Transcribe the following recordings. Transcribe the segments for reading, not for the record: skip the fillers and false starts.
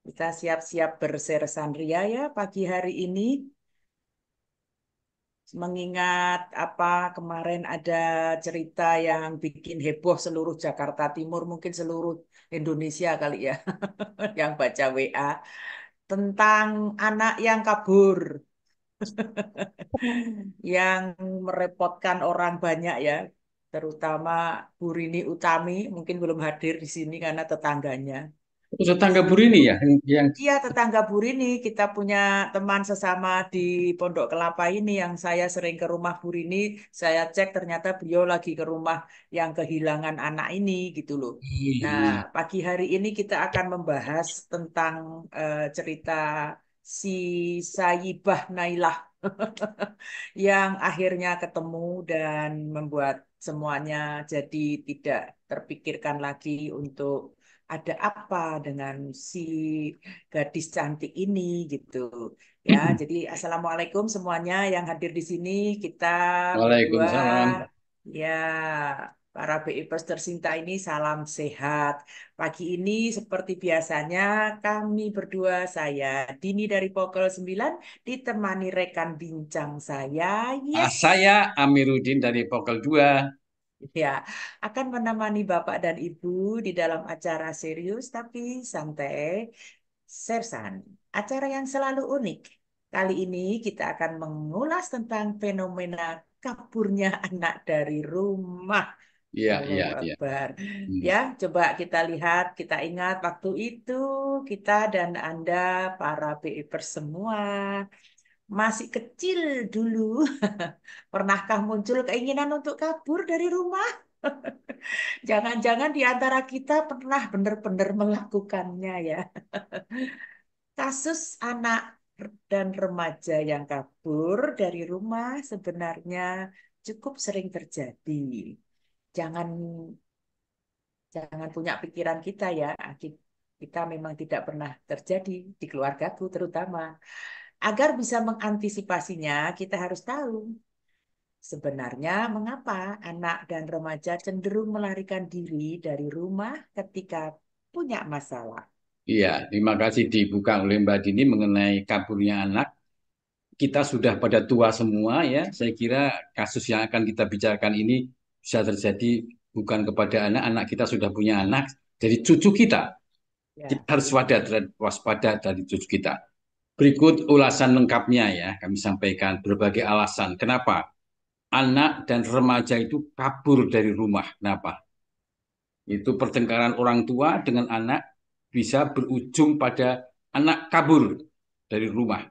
Kita siap-siap bersersan ria ya pagi hari ini. Mengingat apa kemarin ada cerita yang bikin heboh seluruh Jakarta Timur, mungkin seluruh Indonesia kali ya, yang baca WA tentang anak yang kabur, yang merepotkan orang banyak ya, terutama Bu Rini Utami, mungkin belum hadir di sini karena tetangganya. Tetangga Bu Rini ya, yang Iya, tetangga Bu Rini, kita punya teman sesama di Pondok Kelapa ini yang saya sering ke rumah Bu Rini, saya cek ternyata beliau lagi ke rumah yang kehilangan anak ini gitu loh. Nah, iya. pagi hari ini kita akan membahas tentang cerita si Sayibah Nailah yang akhirnya ketemu dan membuat semuanya jadi tidak terpikirkan lagi untuk ada apa dengan si gadis cantik ini gitu. Ya, jadi assalamualaikum semuanya yang hadir di sini. Kita berdua Waalaikumsalam. ya para BIPers tercinta ini salam sehat. Pagi ini seperti biasanya kami berdua saya Dini dari Pokel 9 ditemani rekan bincang saya. Yes. Saya Amiruddin dari Pokel 2. Ya, akan menemani Bapak dan Ibu di dalam acara serius tapi santai, Sersan. Acara yang selalu unik. Kali ini kita akan mengulas tentang fenomena kaburnya anak dari rumah. Iya, iya, Allahu iya. Akbar. Hmm. Ya, coba kita lihat, kita ingat waktu itu kita dan Anda para BIPers semua masih kecil dulu. Pernahkah muncul keinginan untuk kabur dari rumah? Jangan-jangan di antara kita pernah benar-benar melakukannya ya. Kasus anak dan remaja yang kabur dari rumah sebenarnya cukup sering terjadi. Jangan jangan punya pikiran kita ya. Kita memang tidak pernah terjadi di keluargaku terutama. Agar bisa mengantisipasinya, kita harus tahu sebenarnya mengapa anak dan remaja cenderung melarikan diri dari rumah ketika punya masalah. Iya, terima kasih dibuka oleh Mbak Dini mengenai kaburnya anak. Kita sudah pada tua semua ya. Saya kira kasus yang akan kita bicarakan ini bisa terjadi bukan kepada anak, anak kita sudah punya anak, jadi cucu kita. Kita Ya. harus waspada dari cucu kita. Berikut ulasan lengkapnya ya, kami sampaikan berbagai alasan. Kenapa? Anak dan remaja itu kabur dari rumah. Kenapa? Itu pertengkaran orang tua dengan anak bisa berujung pada anak kabur dari rumah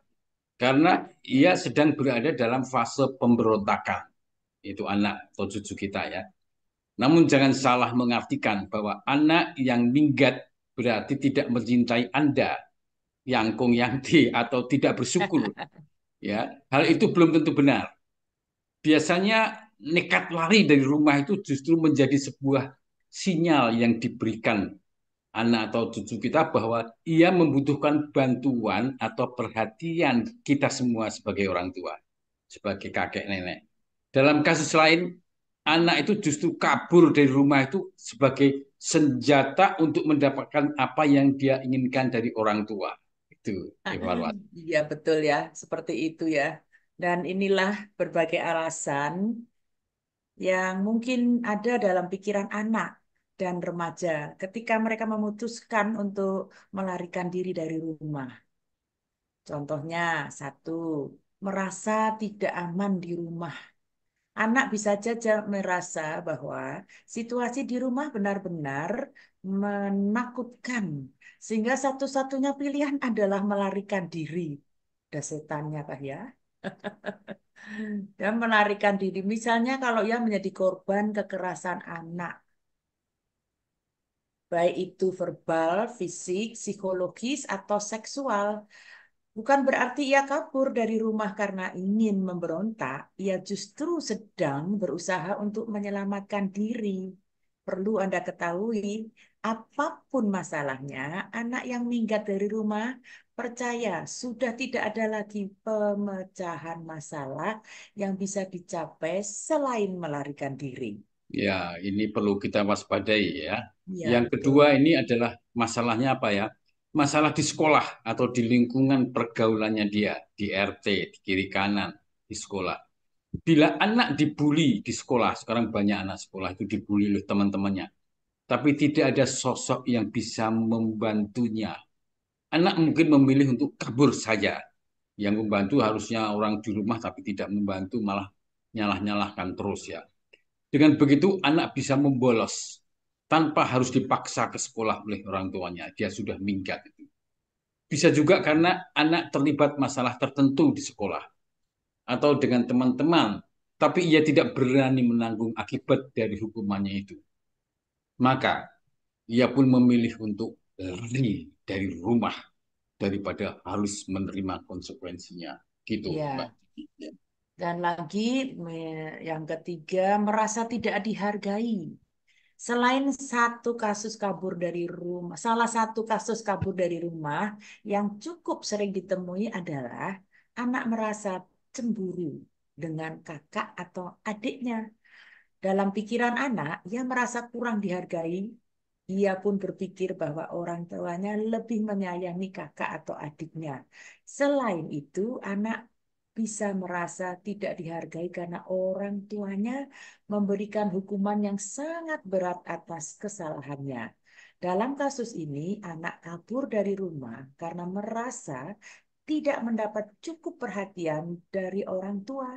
karena ia sedang berada dalam fase pemberontakan. Itu anak atau cucu kita ya. Namun jangan salah mengartikan bahwa anak yang minggat berarti tidak mencintai Anda, yangkung yangti atau tidak bersyukur. Ya, hal itu belum tentu benar. Biasanya nekat lari dari rumah itu justru menjadi sebuah sinyal yang diberikan anak atau cucu kita bahwa ia membutuhkan bantuan atau perhatian kita semua sebagai orang tua, sebagai kakek nenek. Dalam kasus lain, anak itu justru kabur dari rumah itu sebagai senjata untuk mendapatkan apa yang dia inginkan dari orang tua. Itu evaluasi. Iya betul ya, seperti itu ya. Dan inilah berbagai alasan yang mungkin ada dalam pikiran anak dan remaja ketika mereka memutuskan untuk melarikan diri dari rumah. Contohnya, satu, merasa tidak aman di rumah. Anak bisa saja merasa bahwa situasi di rumah benar-benar menakutkan, sehingga satu-satunya pilihan adalah melarikan diri. Ada setannya kah ya? Dan melarikan diri. Misalnya kalau ia menjadi korban kekerasan anak, baik itu verbal, fisik, psikologis, atau seksual. Bukan berarti ia kabur dari rumah karena ingin memberontak, ia justru sedang berusaha untuk menyelamatkan diri. Perlu Anda ketahui, apapun masalahnya, anak yang minggat dari rumah, percaya sudah tidak ada lagi pemecahan masalah yang bisa dicapai selain melarikan diri. Ya, ini perlu kita waspadai ya. Ya, Yang kedua betul. ini adalah masalahnya apa ya? masalah di sekolah atau di lingkungan pergaulannya dia, di RT, di kiri kanan, di sekolah. Bila anak dibully di sekolah, sekarang banyak anak sekolah itu dibully oleh teman-temannya, tapi tidak ada sosok yang bisa membantunya. Anak mungkin memilih untuk kabur saja. Yang membantu harusnya orang di rumah, tapi tidak membantu, malah nyalah-nyalahkan terus ya. Dengan begitu, anak bisa membolos tanpa harus dipaksa ke sekolah oleh orang tuanya. Dia sudah minggat. Bisa juga karena anak terlibat masalah tertentu di sekolah atau dengan teman-teman, tapi ia tidak berani menanggung akibat dari hukumannya itu. Maka ia pun memilih untuk lari dari rumah daripada harus menerima konsekuensinya. Gitu, Mbak. Ya, dan lagi yang ketiga merasa tidak dihargai. Selain satu kasus kabur dari rumah, salah satu kasus kabur dari rumah yang cukup sering ditemui adalah anak merasa cemburu dengan kakak atau adiknya. Dalam pikiran anak, ia merasa kurang dihargai. Ia pun berpikir bahwa orang tuanya lebih menyayangi kakak atau adiknya. Selain itu, anak bisa merasa tidak dihargai karena orang tuanya memberikan hukuman yang sangat berat atas kesalahannya. Dalam kasus ini, anak kabur dari rumah karena merasa tidak mendapat cukup perhatian dari orang tua.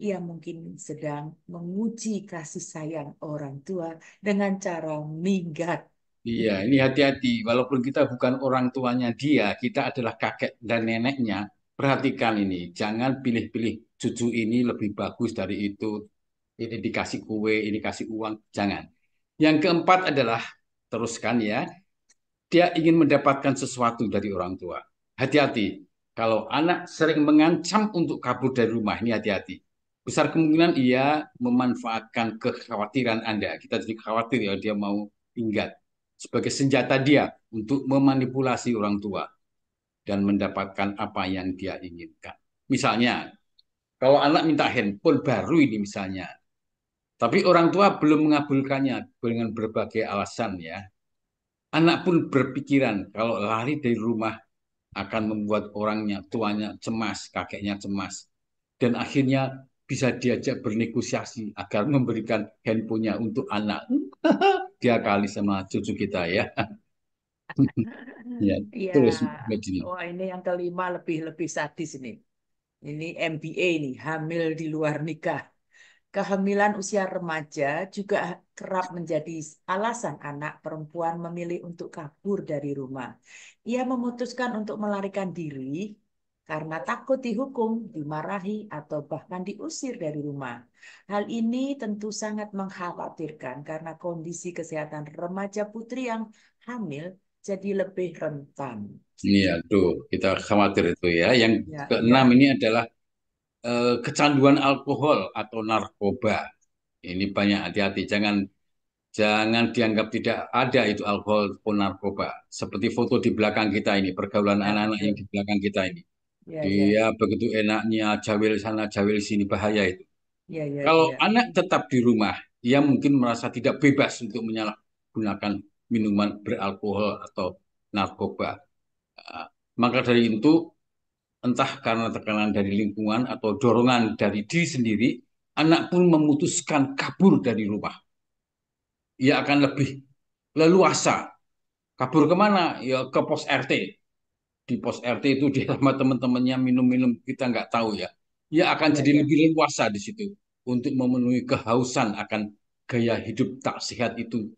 Ia mungkin sedang menguji kasih sayang orang tua dengan cara minggat. Iya, ini hati-hati. Walaupun kita bukan orang tuanya dia, kita adalah kakek dan neneknya. Perhatikan ini, jangan pilih-pilih cucu ini lebih bagus dari itu. Ini dikasih kue, ini kasih uang, jangan. Yang keempat adalah, teruskan ya, dia ingin mendapatkan sesuatu dari orang tua. Hati-hati, kalau anak sering mengancam untuk kabur dari rumah, ini hati-hati. Besar kemungkinan ia memanfaatkan kekhawatiran Anda. Kita jadi khawatir ya dia mau tinggal sebagai senjata dia untuk memanipulasi orang tua dan mendapatkan apa yang dia inginkan. Misalnya, kalau anak minta handphone baru ini misalnya, tapi orang tua belum mengabulkannya dengan berbagai alasan ya. Anak pun berpikiran kalau lari dari rumah akan membuat orangnya tuanya cemas, kakeknya cemas. Dan akhirnya bisa diajak bernegosiasi agar memberikan handphonenya untuk anak. Dia kali sama cucu kita ya. Ya, Iya, terus begini. wah ini yang kelima lebih lebih sadis ini. Ini MBA nih, hamil di luar nikah. Kehamilan usia remaja juga kerap menjadi alasan anak perempuan memilih untuk kabur dari rumah. Ia memutuskan untuk melarikan diri karena takut dihukum, dimarahi, atau bahkan diusir dari rumah. Hal ini tentu sangat mengkhawatirkan karena kondisi kesehatan remaja putri yang hamil jadi lebih rentan. Iya, tuh kita khawatir itu ya. Yang Ya, keenam ya, ini adalah kecanduan alkohol atau narkoba. Ini banyak hati-hati. Jangan jangan dianggap tidak ada itu alkohol ataupun narkoba. Seperti foto di belakang kita ini, pergaulan ya anak-anak yang betul. di belakang kita ini. Ya, ya, Dia begitu enaknya jawil sana, jawil sini, bahaya itu. ya, ya, Kalau ya. anak tetap di rumah, ia mungkin merasa tidak bebas untuk menyalahgunakan minuman beralkohol atau narkoba. Uh, Maka dari itu, entah karena tekanan dari lingkungan atau dorongan dari diri sendiri, anak pun memutuskan kabur dari rumah. Ia akan lebih leluasa. Kabur kemana? Ya ke pos RT. Di pos RT itu dia sama teman-temannya minum-minum, kita nggak tahu ya. Ia akan Ya, jadi ya. lebih leluasa di situ untuk memenuhi kehausan akan gaya hidup tak sehat itu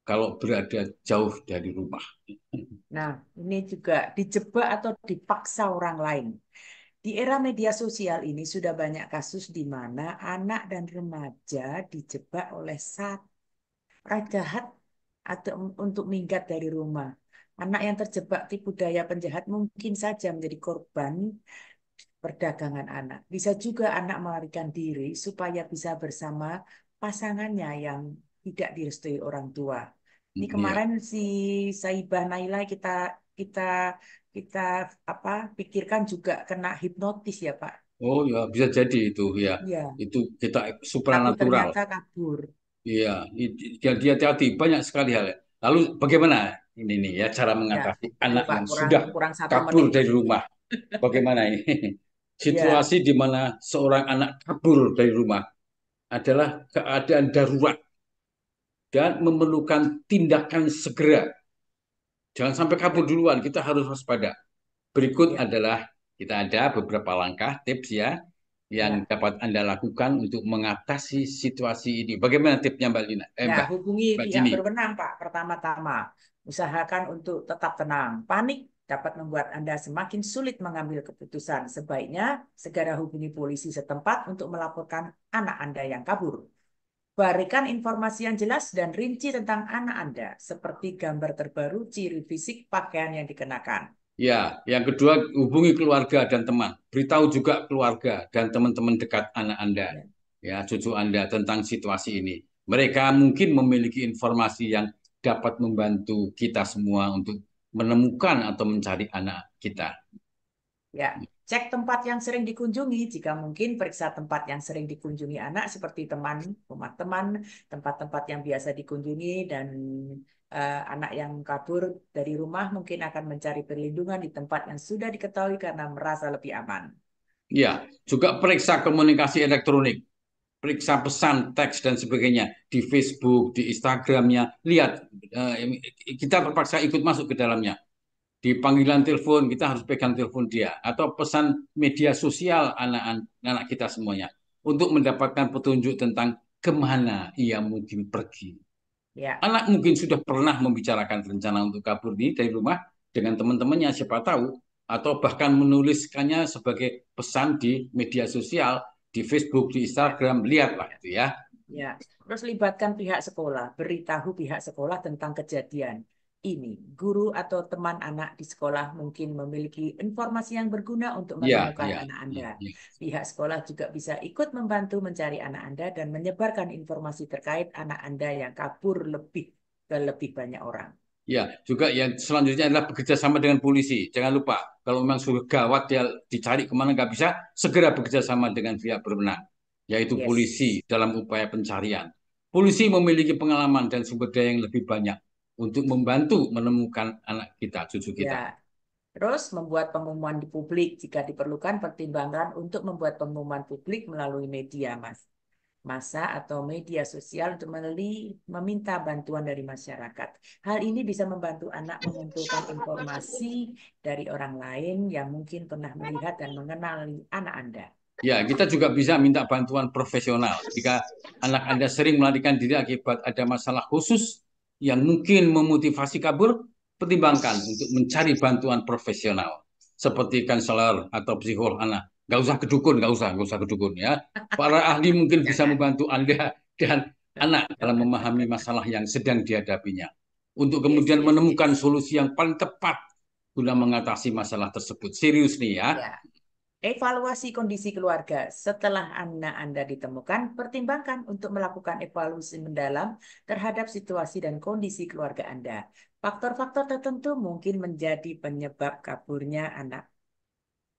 kalau berada jauh dari rumah. Nah, ini juga dijebak atau dipaksa orang lain. Di era media sosial ini sudah banyak kasus di mana anak dan remaja dijebak oleh orang jahat atau untuk minggat dari rumah. Anak yang terjebak tipu daya penjahat mungkin saja menjadi korban perdagangan anak. Bisa juga anak melarikan diri supaya bisa bersama pasangannya yang tidak direstui orang tua. Ini Ya. kemarin si Saibah Naila kita kita apa pikirkan juga kena hipnotis ya Pak. Oh ya, bisa jadi itu ya. Iya, Itu kita tapi supranatural. ternyata kabur. Iya, jadi hati-hati banyak sekali hal. Lalu bagaimana? ini nih ya cara Ya, mengatasi aduh anak Pak, yang kurang sudah kurang 1 menit. kabur dari rumah. Bagaimana ini? Ya, Situasi di mana seorang anak kabur dari rumah adalah keadaan darurat dan memerlukan tindakan segera. Jangan sampai kabur ya, duluan, kita harus waspada. Berikut ya, adalah kita ada beberapa langkah tips ya yang ya. dapat Anda lakukan untuk mengatasi situasi ini. Bagaimana tipsnya Mbak Lina? Ya, Mbak, hubungi Mbak pihak Jini. berwenang, Pak. Pertama-tama, usahakan untuk tetap tenang. Panik dapat membuat Anda semakin sulit mengambil keputusan. Sebaiknya segera hubungi polisi setempat untuk melaporkan anak Anda yang kabur. Berikan informasi yang jelas dan rinci tentang anak Anda, seperti gambar terbaru, ciri fisik, pakaian yang dikenakan. Ya, yang kedua hubungi keluarga dan teman. Beritahu juga keluarga dan teman-teman dekat anak Anda, Ya. ya cucu Anda tentang situasi ini. Mereka mungkin memiliki informasi yang dapat membantu kita semua untuk menemukan atau mencari anak kita. Ya, cek tempat yang sering dikunjungi. Jika mungkin, periksa tempat yang sering dikunjungi anak seperti teman, rumah teman, tempat-tempat yang biasa dikunjungi, dan anak yang kabur dari rumah mungkin akan mencari perlindungan di tempat yang sudah diketahui karena merasa lebih aman. Ya, juga periksa komunikasi elektronik, periksa pesan, teks dan sebagainya di Facebook, di Instagramnya. Lihat, kita terpaksa ikut masuk ke dalamnya. Di panggilan telepon kita harus pegang telepon dia atau pesan media sosial anak-anak kita semuanya untuk mendapatkan petunjuk tentang kemana ia mungkin pergi. Ya, Anak mungkin sudah pernah membicarakan rencana untuk kabur ini dari rumah dengan teman-temannya siapa tahu atau bahkan menuliskannya sebagai pesan di media sosial di Facebook di ya, Instagram lihatlah ya. itu ya. Ya, terus libatkan pihak sekolah, beritahu pihak sekolah tentang kejadian ini. Guru atau teman anak di sekolah mungkin memiliki informasi yang berguna untuk Ya, menemukan ya, anak ya, Anda. ya. Pihak sekolah juga bisa ikut membantu mencari anak Anda dan menyebarkan informasi terkait anak Anda yang kabur ke lebih banyak orang. Ya, juga yang selanjutnya adalah bekerja sama dengan polisi. Jangan lupa, kalau memang sudah gawat dia dicari kemana nggak bisa, segera bekerja sama dengan pihak berwenang, yaitu polisi Yes. dalam upaya pencarian. Polisi memiliki pengalaman dan sumber daya yang lebih banyak untuk membantu menemukan anak kita, cucu Ya, kita. terus membuat pengumuman di publik jika diperlukan, pertimbangan untuk membuat pengumuman publik melalui media, Mas. Massa atau media sosial untuk meminta bantuan dari masyarakat. Hal ini bisa membantu anak mengumpulkan informasi dari orang lain yang mungkin pernah melihat dan mengenali anak Anda. Ya, kita juga bisa minta bantuan profesional. Jika anak Anda sering melarikan diri akibat ada masalah khusus yang mungkin memotivasi kabur, pertimbangkan untuk mencari bantuan profesional seperti konselor atau psikolog anak. Nggak usah ke dukun, nggak usah ke dukun ya. Para ahli mungkin bisa Jangan. membantu Anda dan anak dalam memahami masalah yang sedang dihadapinya. Untuk Yes, kemudian yes, menemukan yes. solusi yang paling tepat guna mengatasi masalah tersebut. Serius nih ya. Ya. Evaluasi kondisi keluarga. Setelah anak Anda ditemukan, pertimbangkan untuk melakukan evaluasi mendalam terhadap situasi dan kondisi keluarga Anda. Faktor-faktor tertentu mungkin menjadi penyebab kaburnya anak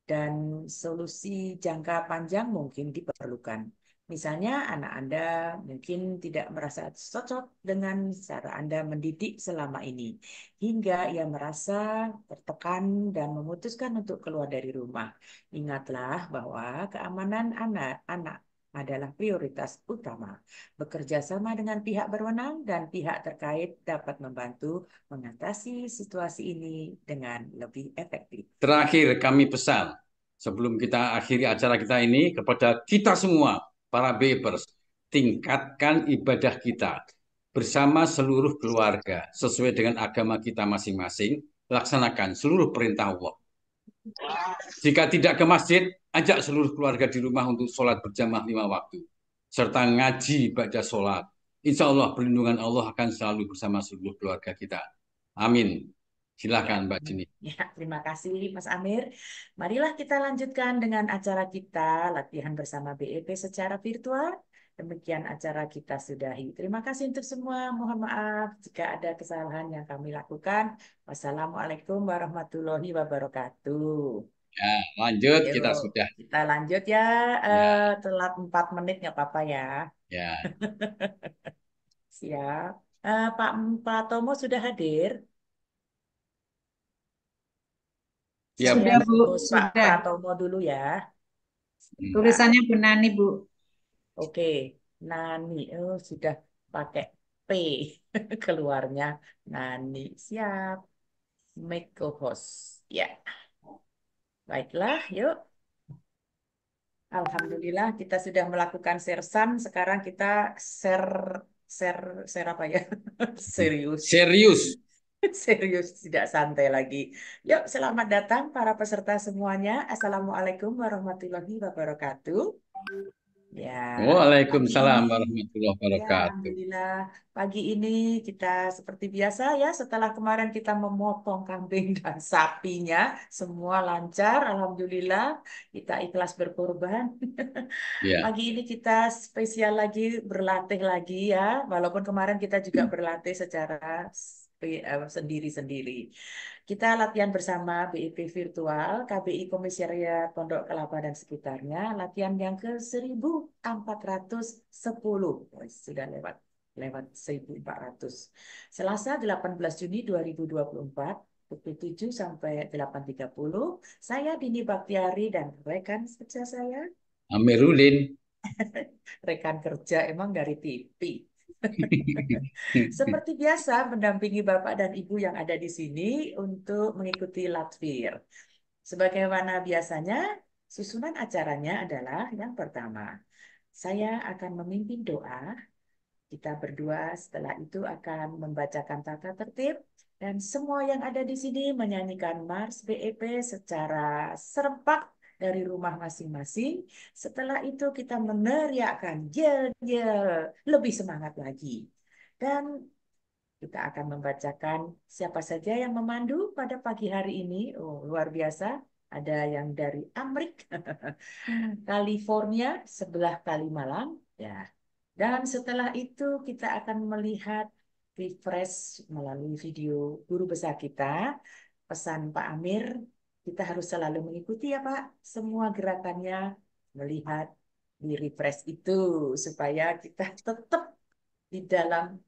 dan solusi jangka panjang mungkin diperlukan. Misalnya, anak Anda mungkin tidak merasa cocok dengan cara Anda mendidik selama ini, hingga ia merasa tertekan dan memutuskan untuk keluar dari rumah. Ingatlah bahwa keamanan anak-anak adalah prioritas utama. Bekerja sama dengan pihak berwenang dan pihak terkait dapat membantu mengatasi situasi ini dengan lebih efektif. Terakhir kami pesan sebelum kita akhiri acara kita ini kepada kita semua para Bebers, tingkatkan ibadah kita bersama seluruh keluarga sesuai dengan agama kita masing-masing, laksanakan seluruh perintah Allah. Jika tidak ke masjid, ajak seluruh keluarga di rumah untuk sholat berjamaah 5 waktu serta ngaji baca sholat. Insya Allah perlindungan Allah akan selalu bersama seluruh keluarga kita. Amin. Ya, Silakan Mbak Jini. ya, terima kasih Mas Amir. Marilah kita lanjutkan dengan acara kita, latihan bersama BEP secara virtual. Demikian acara kita sudahi. Terima kasih untuk semua. Mohon maaf jika ada kesalahan yang kami lakukan. Wassalamualaikum warahmatullahi wabarakatuh. Ya, lanjut Yuk, kita sudah. kita lanjut ya. Ya, Telat 4 menit nggak apa-apa ya. ya. Siap. Pak Tomo sudah hadir? Ya, Saya Sudah, Bu. Bu. urus Pak Sudah. Pratomo dulu ya. Hmm. Ya, Tulisannya Bu Nani, Bu. oke. Nani, oh sudah pakai P keluarnya. Nani, siap. Make co-host. Ya, baiklah, yuk. Alhamdulillah kita sudah melakukan sersan. Sekarang kita share share share apa ya? Serius. Serius. Serius, tidak santai lagi. Yuk, selamat datang para peserta semuanya. Assalamualaikum warahmatullahi wabarakatuh. Ya, pagi ini, Waalaikumsalam warahmatullahi ya wabarakatuh. Alhamdulillah, pagi ini kita seperti biasa ya, setelah kemarin kita memotong kambing dan sapinya, semua lancar, Alhamdulillah, kita ikhlas berkorban. Ya. Pagi ini kita spesial lagi, berlatih lagi ya, walaupun kemarin kita juga berlatih secara sendiri-sendiri. Kita latihan bersama BIP virtual, KBI Komisariat Pondok Kelapa dan sekitarnya, latihan yang ke 1410. Sudah lewat 1400. Selasa 18 Juni 2024, pukul 7 sampai 8.30. Saya Dini Baktiari dan rekan kerja saya, Amirulin. rekan kerja emang dari TV. Seperti biasa, mendampingi Bapak dan Ibu yang ada di sini untuk mengikuti Latvir. Sebagaimana biasanya, susunan acaranya adalah yang pertama. Saya akan memimpin doa, kita berdua setelah itu akan membacakan tata tertib, dan semua yang ada di sini menyanyikan Mars BEP secara serempak dari rumah masing-masing. Setelah itu kita meneriakkan yel yel, lebih semangat lagi. Dan kita akan membacakan siapa saja yang memandu pada pagi hari ini. Oh, luar biasa. Ada yang dari Amerika, California, sebelah Kalimalang. Ya. Dan setelah itu kita akan melihat refresh melalui video guru besar kita. Pesan Pak Amir, kita harus selalu mengikuti ya Pak, semua gerakannya, melihat di refresh itu supaya kita tetap di dalam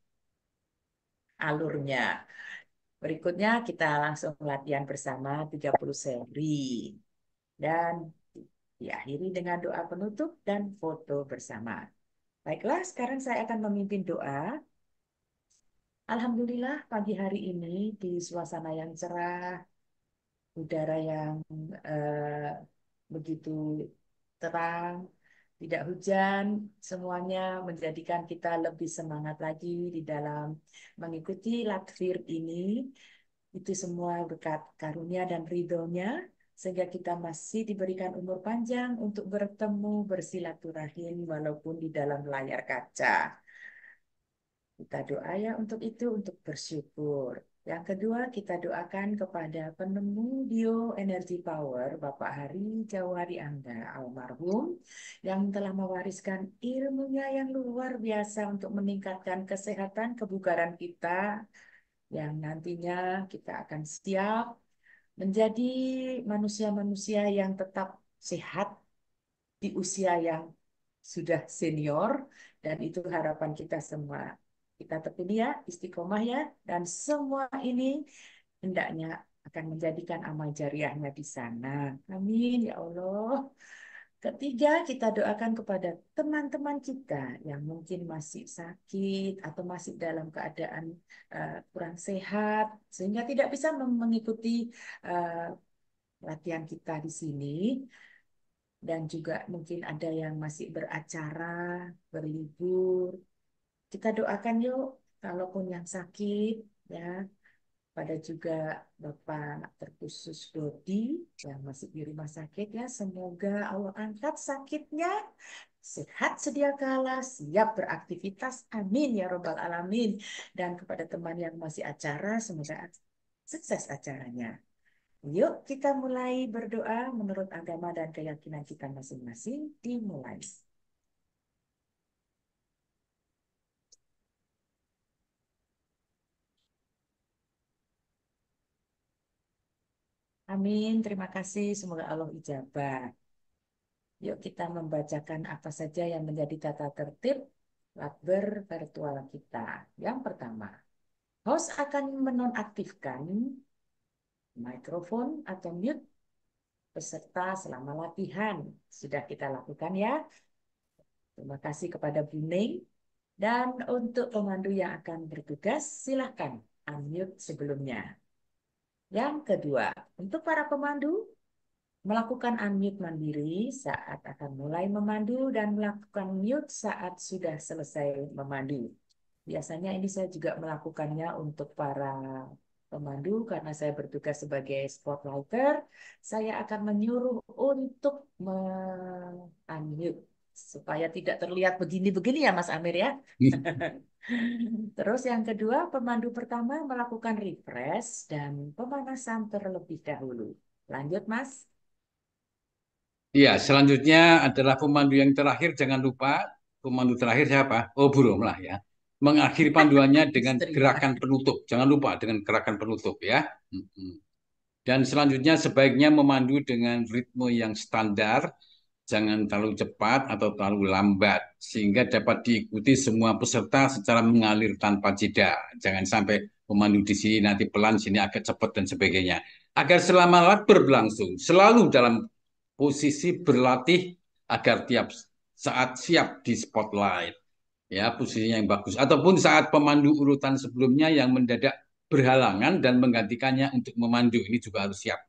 alurnya. Berikutnya kita langsung latihan bersama 30 seri. Dan diakhiri dengan doa penutup dan foto bersama. Baiklah, sekarang saya akan memimpin doa. Alhamdulillah pagi hari ini di suasana yang cerah, udara yang eh, begitu terang, tidak hujan, semuanya menjadikan kita lebih semangat lagi di dalam mengikuti Latvir ini. Itu semua berkat karunia dan ridhonya, sehingga kita masih diberikan umur panjang untuk bertemu, bersilaturahim, walaupun di dalam layar kaca. Kita doa ya untuk itu, untuk bersyukur. Yang kedua, kita doakan kepada penemu bioenergi power, Bapak Hari Jawari Angga, almarhum, yang telah mewariskan ilmunya yang luar biasa untuk meningkatkan kesehatan kebugaran kita, yang nantinya kita akan siap menjadi manusia-manusia yang tetap sehat di usia yang sudah senior, dan itu harapan kita semua. Kita tekuni ya, istiqomah ya, dan semua ini hendaknya akan menjadikan amal jariahnya di sana. Amin ya Allah. Ketiga, kita doakan kepada teman-teman kita yang mungkin masih sakit atau masih dalam keadaan kurang sehat, sehingga tidak bisa mengikuti uh, latihan kita di sini. Dan juga mungkin ada yang masih beracara, berlibur. Kita doakan yuk, kalaupun yang sakit, ya, pada juga Bapak terkhusus Dodi yang masih di rumah sakit ya, semoga Allah angkat sakitnya, sehat sedia kala, siap beraktivitas, amin ya robbal alamin. Dan kepada teman yang masih acara, semoga sukses acaranya. Yuk kita mulai berdoa menurut agama dan keyakinan kita masing-masing, dimulai. Amin, terima kasih, semoga Allah ijabah. Yuk kita membacakan apa saja yang menjadi tata tertib Lakber virtual kita. Yang pertama, host akan menonaktifkan mikrofon atau mute peserta selama latihan. Sudah kita lakukan ya. Terima kasih kepada Bu Ning. Dan untuk pemandu yang akan bertugas, silahkan unmute sebelumnya. Yang kedua, untuk para pemandu, melakukan unmute mandiri saat akan mulai memandu dan melakukan mute saat sudah selesai memandu. Biasanya ini saya juga melakukannya untuk para pemandu karena saya bertugas sebagai spotlighter. Saya akan menyuruh untuk unmute supaya tidak terlihat begini-begini ya Mas Amir ya. Terus yang kedua, pemandu pertama melakukan refresh dan pemanasan terlebih dahulu. Lanjut Mas. Iya, selanjutnya adalah pemandu yang terakhir. Jangan lupa, pemandu terakhir siapa? Oh, burung lah ya. Mengakhiri panduannya dengan Istrinya. gerakan penutup. Jangan lupa dengan gerakan penutup ya. Mm-mm. Dan selanjutnya sebaiknya memandu dengan ritme yang standar, jangan terlalu cepat atau terlalu lambat, sehingga dapat diikuti semua peserta secara mengalir tanpa jeda. Jangan sampai pemandu di sini nanti pelan, sini agak cepat dan sebagainya. Agar selama lat berlangsung, selalu dalam posisi berlatih agar tiap saat siap di spotlight. Ya, posisinya yang bagus. Ataupun saat pemandu urutan sebelumnya yang mendadak berhalangan dan menggantikannya untuk memandu, ini juga harus siap.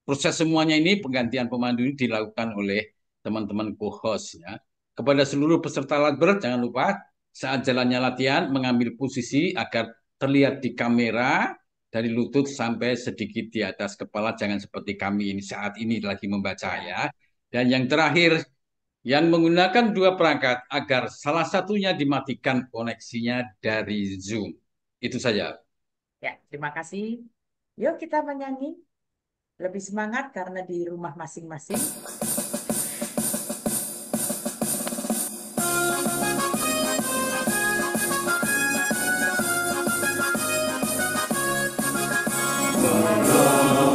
Proses semuanya ini, penggantian pemandu ini dilakukan oleh teman-teman co-host ya. Kepada seluruh peserta alat berat, jangan lupa saat jalannya latihan mengambil posisi agar terlihat di kamera dari lutut sampai sedikit di atas kepala, jangan seperti kami ini saat ini lagi membaca Ya, ya. Dan yang terakhir, yang menggunakan dua perangkat agar salah satunya dimatikan koneksinya dari Zoom. Itu saja. ya, terima kasih. Yuk kita menyanyi lebih semangat karena di rumah masing-masing.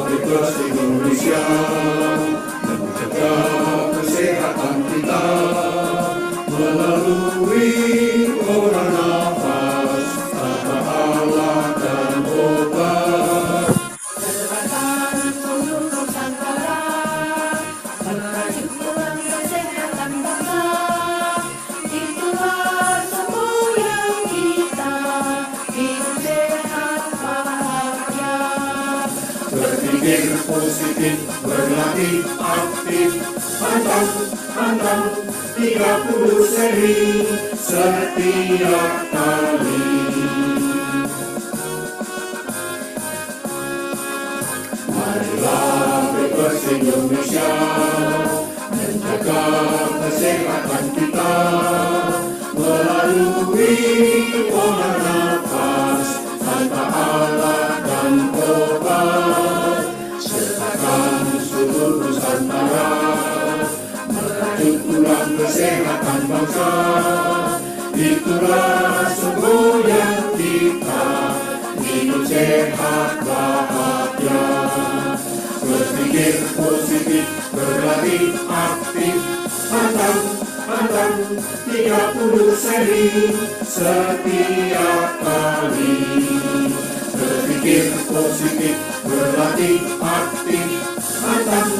Bebas Indonesia menjaga kesehatan kita melalui orang nafas kata Allah dan obat. Kesehatan seluruh Nusantara merajukan kesehatan bangsa. Itulah semboyan kita hidup sehat bahagia. Berpikir positif, berlatih aktif, pantang 30 seri setiap kali. Marilah bebas Indonesia menjaga kesehatan kita melalui pola nafas tanpa alat dan obat. Sertakan seluruh Nusantara merajut tulang kesehatan bangsa. Itulah semboyan kita hidup sehat bahagia. Berpikir positif, berlatih aktif, pantang 30 seri setiap kali. Berpikir positif, berlatih aktif, pantang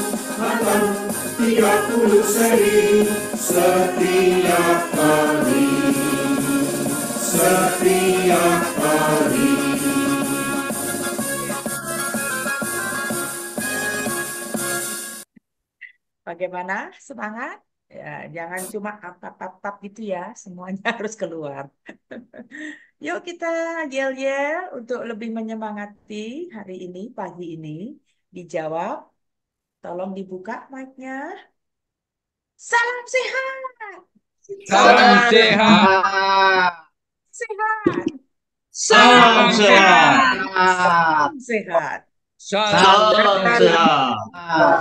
30 seri setiap kali. Setiap kali. Bagaimana? Semangat? Ya, jangan cuma tap-tap-tap gitu ya, semuanya harus keluar. Yuk kita yel-yel untuk lebih menyemangati hari ini, pagi ini. Dijawab, tolong dibuka mic-nya. Salam sehat! Salam Salam sehat. sehat! Salam sehat. Salam sehat! Salam Salam sehat.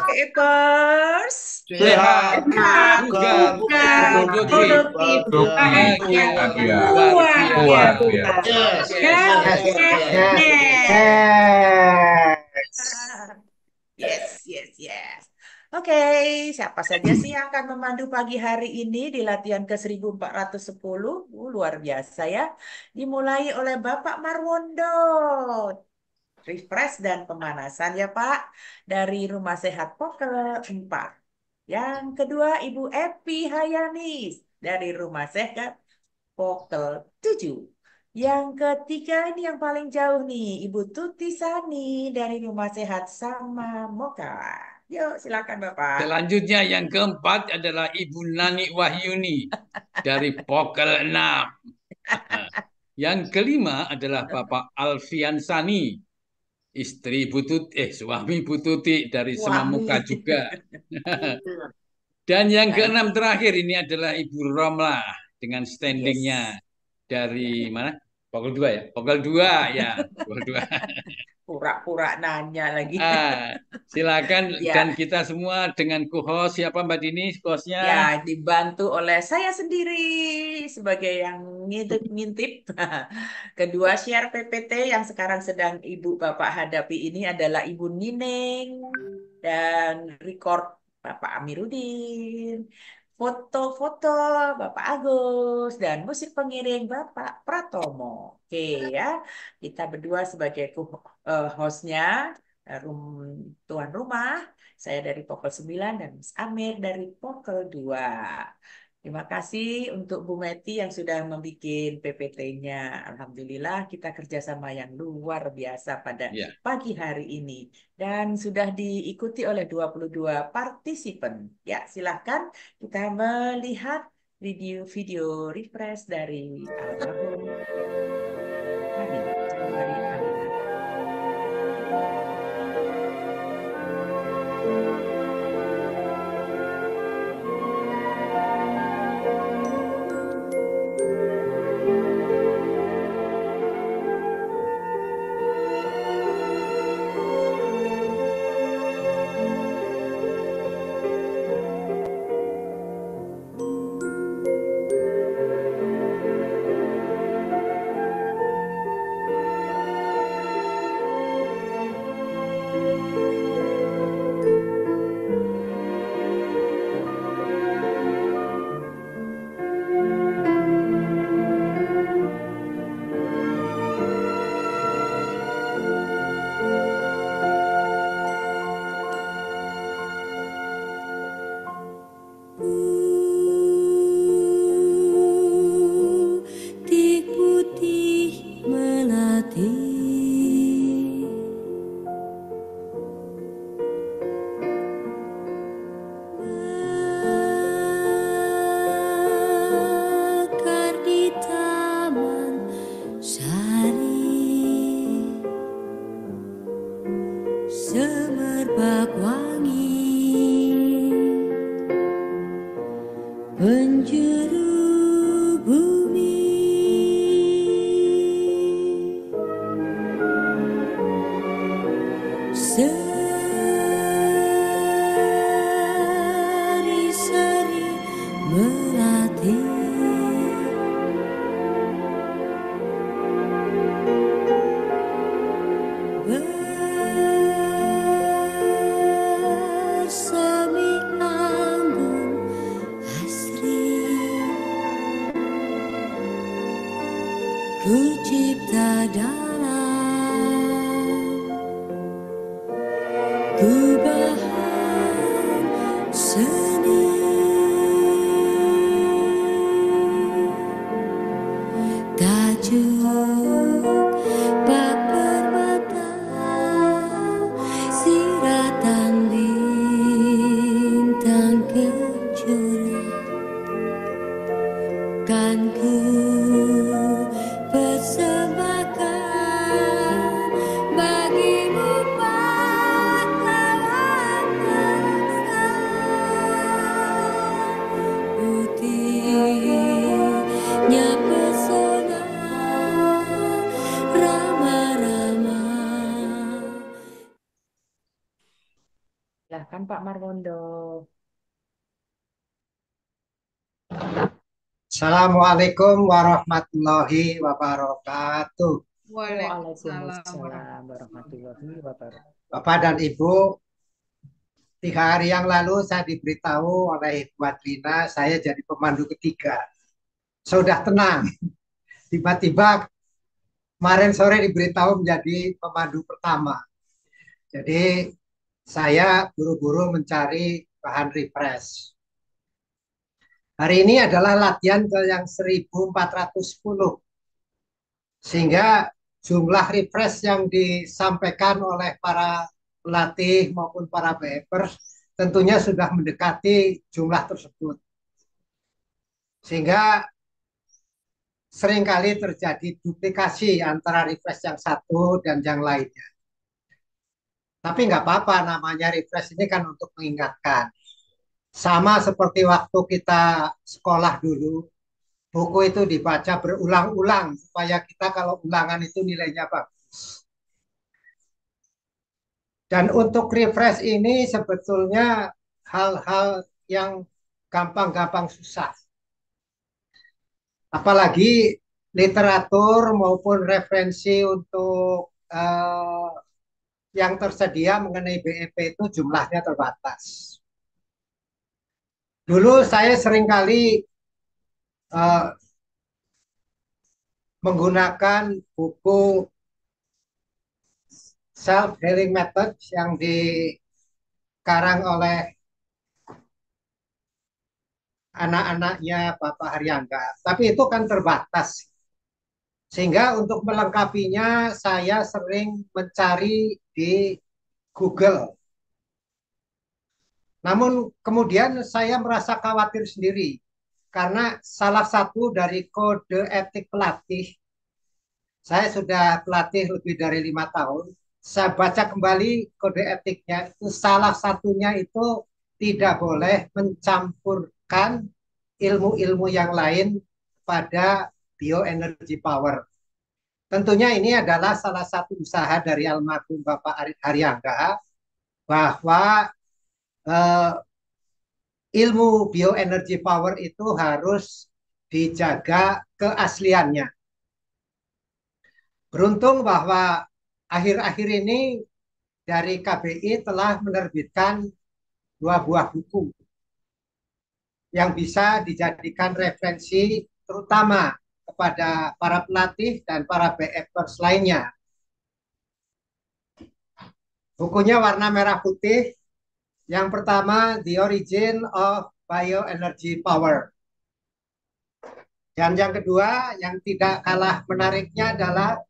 Keepers! Sehat. Sehat, Bugar. bugar, produktif, bahagia, luar biasa. Yes. Yes, yes, yes. Yes, yes, yes. Oke, siapa saja sih yang akan memandu pagi hari ini di latihan ke 1410? Luar biasa ya. Dimulai oleh Bapak Marwondo. refresh dan pemanasan ya Pak. Dari Rumah Sehat Pokel 4. Yang kedua Ibu Epi Hayanis dari Rumah Sehat Pokel 7. Yang ketiga ini yang paling jauh nih, Ibu Tuti Sani dari Rumah Sehat Sama Moka. Yuk, silakan Bapak. Selanjutnya yang keempat adalah Ibu Nani Wahyuni dari Pokel 6. Yang kelima adalah Bapak Alfian Sani, istri Bu Tuti, suami Bu Tuti dari Suami. Semamuka juga. Dan yang Baik. keenam terakhir ini adalah Ibu Romla dengan standingnya Yes. dari mana? Pokol 2 ya? Pokol 2 ya, Pokol 2. Pura-pura nanya lagi. Silakan Ya. dan kita semua dengan co-host siapa Mbak Dini, hostnya? Ya, dibantu oleh saya sendiri sebagai yang ngintip-ngintip. Kedua share PPT yang sekarang sedang Ibu Bapak hadapi ini adalah Ibu Nineng dan record Bapak Amiruddin. Foto-foto Bapak Agus dan musik pengiring Bapak Pratomo. Oke ya, kita berdua sebagai hostnya, tuan rumah. Saya dari Pokel 9 dan Mas Amir dari Pokel 2. Terima kasih untuk Bu Meti yang sudah membuat PPT-nya. Alhamdulillah kita kerjasama yang luar biasa pada Ya. pagi hari ini. Dan sudah diikuti oleh 22 partisipan. Ya, silahkan kita melihat video refresh dari almarhum Hani Jawari Alina. Putih putih melati, mekar di taman sari, semerbak wangi, penjuru bumi, seri-seri melati, bersemi anggun asri, ku cipta dalam gubahan seni, tajuk bak permata, siratan bintang kejora, kan ku persembahkan bagimu pahlawan bangsa. Putihnya pesona Rama-Rama. Silahkan Pak Marwondo. Assalamualaikum warahmatullahi wabarakatuh. Waalaikumsalam warahmatullahi wabarakatuh. Bapak dan Ibu, 3 hari yang lalu saya diberitahu oleh Ibu Adrina saya jadi pemandu ketiga. Sudah tenang. Tiba-tiba kemarin sore diberitahu menjadi pemandu pertama. Jadi saya buru-buru mencari bahan refresh. Hari ini adalah latihan ke yang 1410. Sehingga jumlah refresh yang disampaikan oleh para pelatih maupun para BFers tentunya sudah mendekati jumlah tersebut. Sehingga seringkali terjadi duplikasi antara refresh yang satu dan yang lainnya. Tapi nggak apa-apa, namanya refresh ini kan untuk mengingatkan. Sama seperti waktu kita sekolah dulu, buku itu dibaca berulang-ulang supaya kita kalau ulangan itu nilainya bagus. Dan untuk refresh ini sebetulnya hal-hal yang gampang-gampang susah. Apalagi literatur maupun referensi untuk yang tersedia mengenai BEP itu jumlahnya terbatas. Dulu saya seringkali eh, menggunakan buku Self Healing Method yang dikarang oleh anak-anaknya Bapak Haryangga. Tapi itu kan terbatas. Sehingga untuk melengkapinya saya sering mencari di Google. Namun kemudian saya merasa khawatir sendiri karena salah satu dari kode etik pelatih, saya sudah pelatih lebih dari 5 tahun. Saya baca kembali kode etiknya itu salah satunya itu tidak boleh mencampurkan ilmu-ilmu yang lain pada bioenergy power. Tentunya ini adalah salah satu usaha dari almarhum Bapak Haryangga bahwa eh, ilmu bioenergy power itu harus dijaga keasliannya. Beruntung bahwa akhir-akhir ini dari KBI telah menerbitkan 2 buah buku yang bisa dijadikan referensi terutama kepada para pelatih dan para BFers lainnya. Bukunya warna merah putih. Yang pertama, The Origin of Bioenergy Power. Dan yang kedua, yang tidak kalah menariknya adalah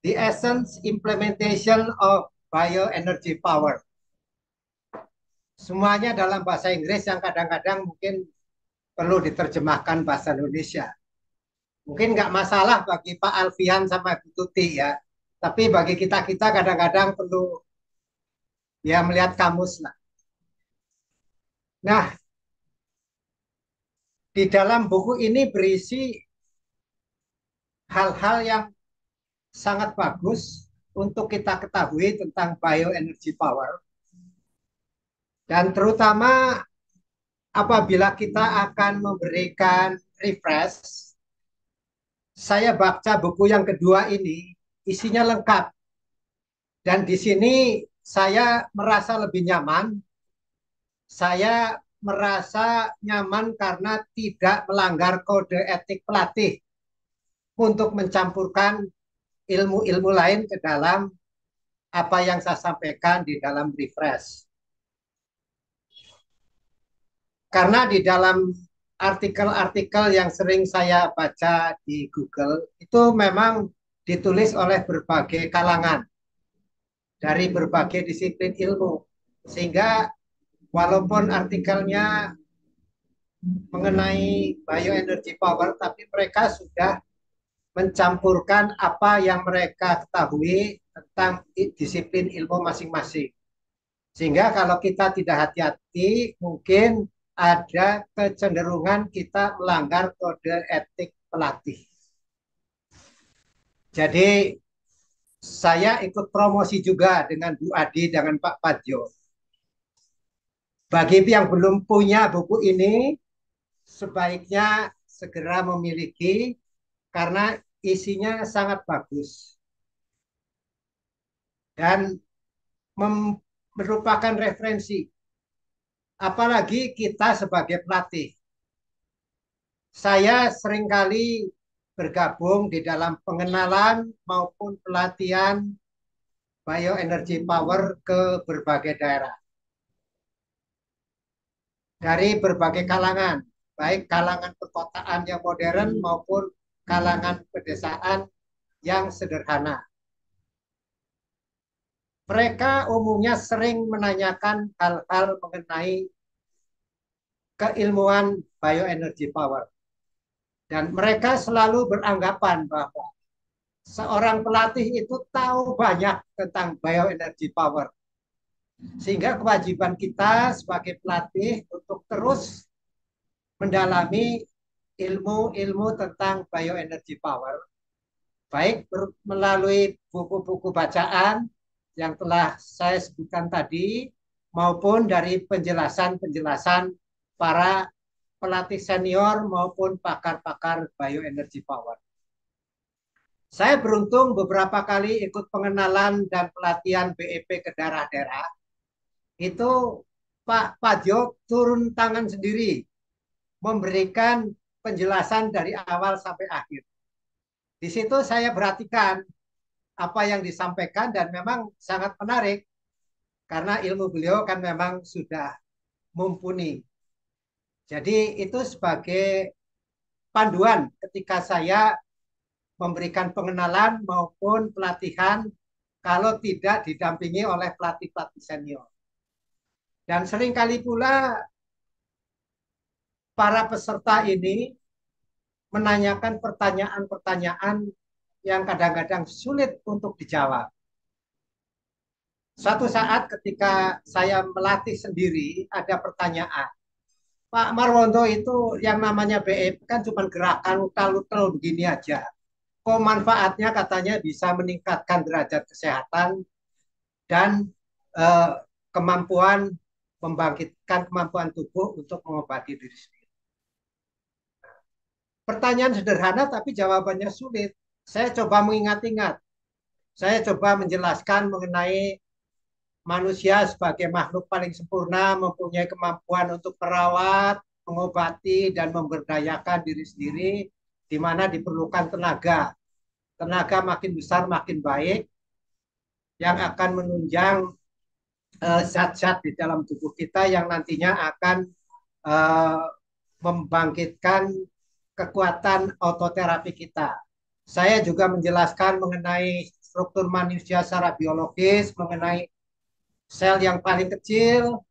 The Essence Implementation of Bioenergy Power. Semuanya dalam bahasa Inggris yang kadang-kadang mungkin perlu diterjemahkan bahasa Indonesia. Mungkin nggak masalah bagi Pak Alfian sama Bu Tuti ya, tapi bagi kita-kita kadang-kadang perlu ya melihat kamus lah. Nah, di dalam buku ini berisi hal-hal yang sangat bagus untuk kita ketahui tentang bioenergy power. Dan terutama apabila kita akan memberikan refresh, saya baca buku yang kedua ini, isinya lengkap. Dan di sini saya merasa lebih nyaman. Saya merasa nyaman karena tidak melanggar kode etik pelatih untuk mencampurkan ilmu-ilmu lain ke dalam apa yang saya sampaikan di dalam refresh. Karena di dalam artikel-artikel yang sering saya baca di Google, itu memang ditulis oleh berbagai kalangan, dari berbagai disiplin ilmu. Sehingga walaupun artikelnya mengenai bioenergy power, tapi mereka sudah mencampurkan apa yang mereka ketahui tentang disiplin ilmu masing-masing. Sehingga kalau kita tidak hati-hati, mungkin ada kecenderungan kita melanggar kode etik pelatih. Jadi saya ikut promosi juga dengan Bu Adi, dengan Pak Padjo. Bagi yang belum punya buku ini, sebaiknya segera memiliki karena isinya sangat bagus. Dan merupakan referensi. Apalagi kita sebagai pelatih. Saya seringkali bergabung di dalam pengenalan maupun pelatihan bioenergy power ke berbagai daerah dari berbagai kalangan, baik kalangan perkotaan yang modern maupun kalangan pedesaan yang sederhana. Mereka umumnya sering menanyakan hal-hal mengenai keilmuan bioenergy power. Dan mereka selalu beranggapan bahwa seorang pelatih itu tahu banyak tentang bioenergy power. Sehingga kewajiban kita sebagai pelatih untuk terus mendalami ilmu-ilmu tentang bioenergy power. Baik melalui buku-buku bacaan yang telah saya sebutkan tadi, maupun dari penjelasan-penjelasan para pelatih senior maupun pakar-pakar bioenergy power. Saya beruntung beberapa kali ikut pengenalan dan pelatihan BEP ke daerah-daerah. Itu Pak Padjo turun tangan sendiri memberikan penjelasan dari awal sampai akhir. Di situ saya perhatikan apa yang disampaikan dan memang sangat menarik karena ilmu beliau kan memang sudah mumpuni. Jadi itu sebagai panduan ketika saya memberikan pengenalan maupun pelatihan kalau tidak didampingi oleh pelatih-pelatih senior. Dan seringkali pula para peserta ini menanyakan pertanyaan-pertanyaan yang kadang-kadang sulit untuk dijawab. Suatu saat ketika saya melatih sendiri, ada pertanyaan. Pak Marwondo itu yang namanya BEP kan cuma gerakan utal-utal begini aja. Kok manfaatnya katanya bisa meningkatkan derajat kesehatan dan eh, kemampuan membangkitkan kemampuan tubuh untuk mengobati diri sendiri. Pertanyaan sederhana tapi jawabannya sulit. Saya coba mengingat-ingat. Saya coba menjelaskan mengenai manusia sebagai makhluk paling sempurna, mempunyai kemampuan untuk merawat, mengobati, dan memberdayakan diri sendiri, di mana diperlukan tenaga. Tenaga makin besar, makin baik, yang akan menunjang zat-zat di dalam tubuh kita yang nantinya akan membangkitkan kekuatan autoterapi kita. Saya juga menjelaskan mengenai struktur manusia secara biologis, mengenai sel yang paling kecil,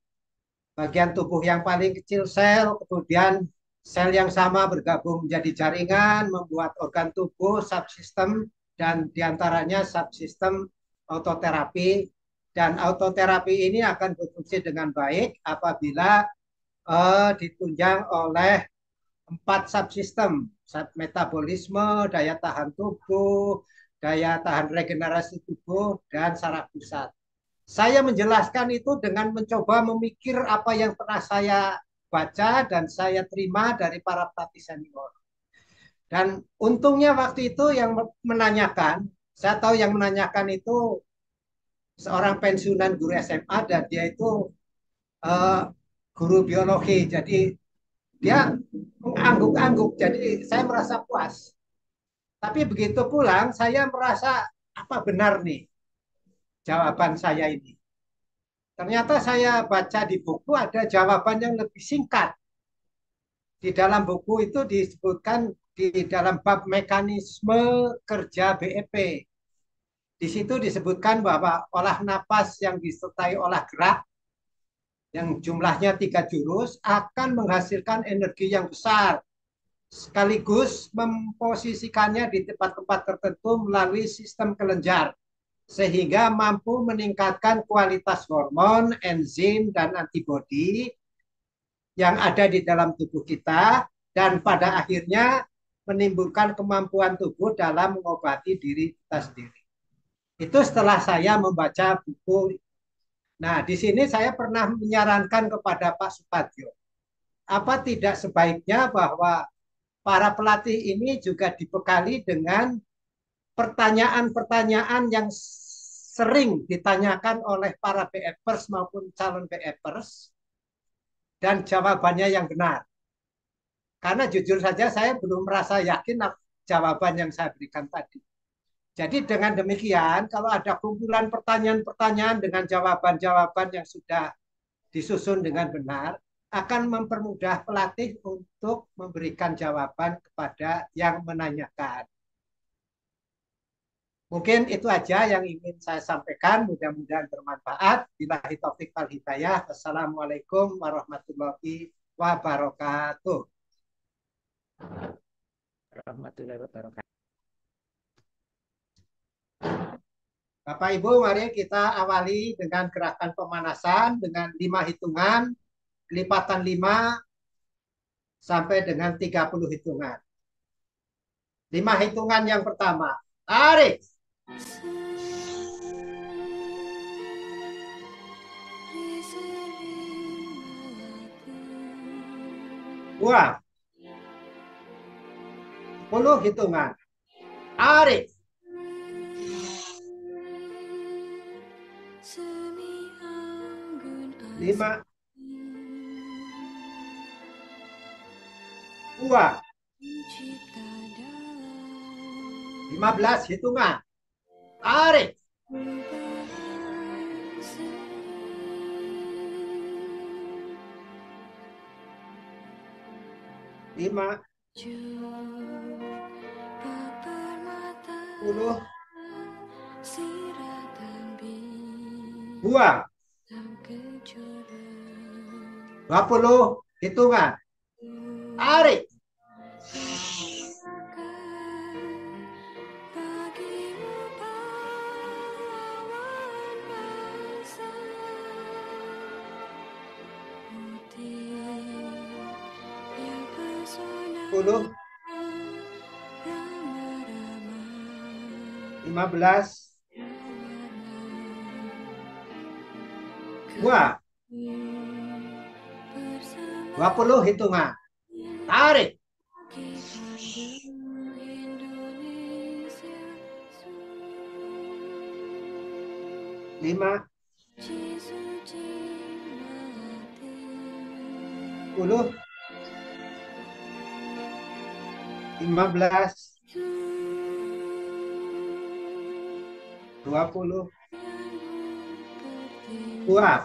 bagian tubuh yang paling kecil sel, kemudian sel yang sama bergabung menjadi jaringan, membuat organ tubuh, subsistem, dan diantaranya subsistem autoterapi. Dan autoterapi ini akan berfungsi dengan baik apabila ditunjang oleh 4 subsistem, metabolisme, daya tahan tubuh, daya tahan regenerasi tubuh, dan saraf pusat. Saya menjelaskan itu dengan mencoba memikir apa yang pernah saya baca dan saya terima dari para pelatih senior. Dan untungnya waktu itu yang menanyakan, saya tahu yang menanyakan itu seorang pensiunan guru SMA dan dia itu guru biologi. Jadi dia mengangguk-angguk. Jadi saya merasa puas. Tapi begitu pulang, saya merasa apa benar nih jawaban saya ini. Ternyata saya baca di buku ada jawaban yang lebih singkat. Di dalam buku itu disebutkan di dalam bab mekanisme kerja BEP. Di situ disebutkan bahwa olah napas yang disertai olah gerak yang jumlahnya 3 jurus akan menghasilkan energi yang besar sekaligus memposisikannya di tempat-tempat tertentu melalui sistem kelenjar sehingga mampu meningkatkan kualitas hormon, enzim, dan antibodi yang ada di dalam tubuh kita dan pada akhirnya menimbulkan kemampuan tubuh dalam mengobati diri kita sendiri. Itu setelah saya membaca buku. Nah, di sini saya pernah menyarankan kepada Pak Supadjo, apa tidak sebaiknya bahwa para pelatih ini juga dibekali dengan pertanyaan-pertanyaan yang sering ditanyakan oleh para BFers maupun calon BFers dan jawabannya yang benar. Karena jujur saja saya belum merasa yakin jawaban yang saya berikan tadi. Jadi dengan demikian, kalau ada kumpulan pertanyaan-pertanyaan dengan jawaban-jawaban yang sudah disusun dengan benar, akan mempermudah pelatih untuk memberikan jawaban kepada yang menanyakan. Mungkin itu aja yang ingin saya sampaikan. Mudah-mudahan bermanfaat. Billahi taufiq wal hidayah. Wassalamualaikum warahmatullahi wabarakatuh. Warahmatullahi wabarakatuh. Bapak Ibu, mari kita awali dengan gerakan pemanasan dengan 5 hitungan, kelipatan 5 sampai dengan 30 hitungan. 5 hitungan yang pertama, tarik. Buang. 10 hitungan, tarik. 5, buang. 15 hitungan, tarik. 5, 10, buang. 20 hitungan, tarik. 10, 15, buang. 20 hitungan, tarik. 5, 10, 15, 20, buang.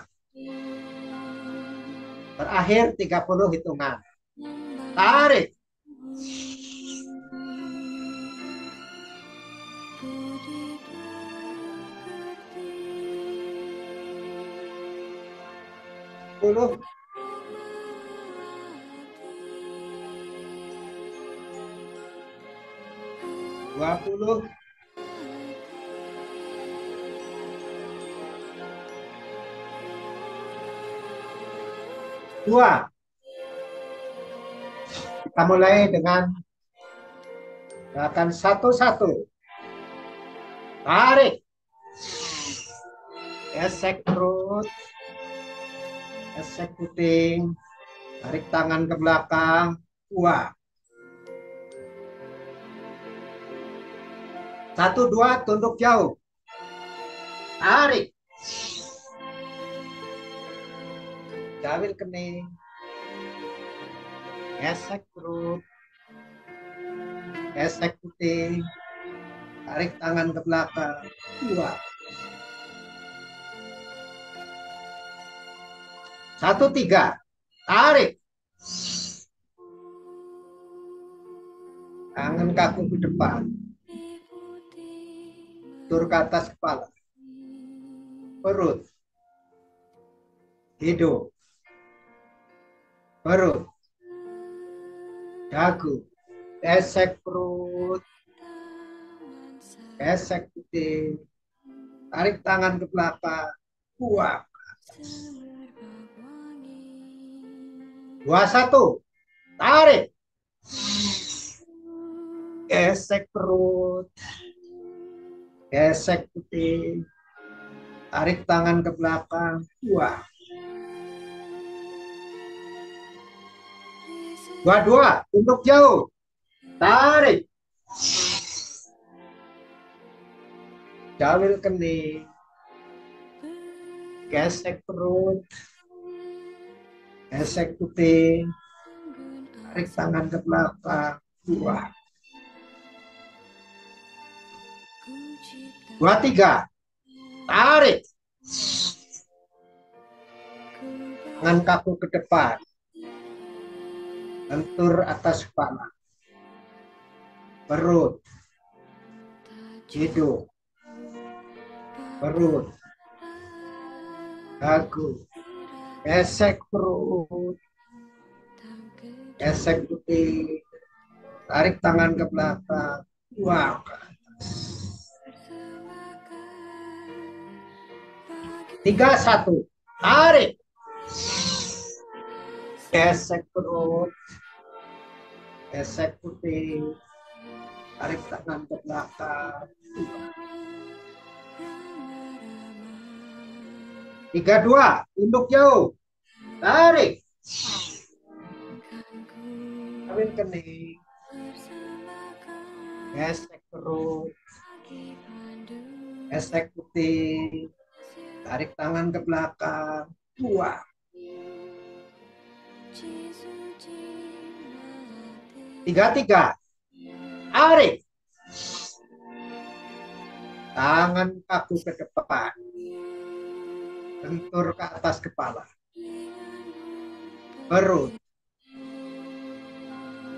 Terakhir 30 hitungan, tarik. 10, 20, buang. Kita mulai dengan gerakan 1-1. Tarik. Gesek perut. Gesek puting. Tarik tangan ke belakang. Buang. 1-2, tunduk jauh. Tarik. Jawil kening. Gesek perut. Gesek puting. Tarik tangan ke belakang. 2. 1-3. Tarik. Tangan kaku ke depan. Tur ke atas kepala. Perut. Hidung. Perut. Dagu. Gesek perut. Gesek puting. Tarik tangan ke belakang. Buang. 2-1. Tarik. Gesek perut. Gesek puting. Tarik tangan ke belakang. Buang. 2-2. Tunduk jauh. Tarik. Jawil kening. Gesek perut. Gesek puting. Tarik tangan ke belakang. Buang. 2, 3. Tarik. Tangan kaku ke depan. Lentur atas kepala. Perut. Hidung. Perut. Dagu. Gesek perut. Gesek putih. Tarik tangan ke belakang. Buang ke atas. 3, 1. Tarik. Gesek perut. Gesek putih. Tarik tangan ke belakang. 3, 2. Tunduk jauh. Tarik. Ambil kening. Gesek perut. Gesek putih. Tarik tangan ke belakang. Buang. 3, 3. Tarik. Tangan kaku ke depan. Lentur ke atas kepala. Perut.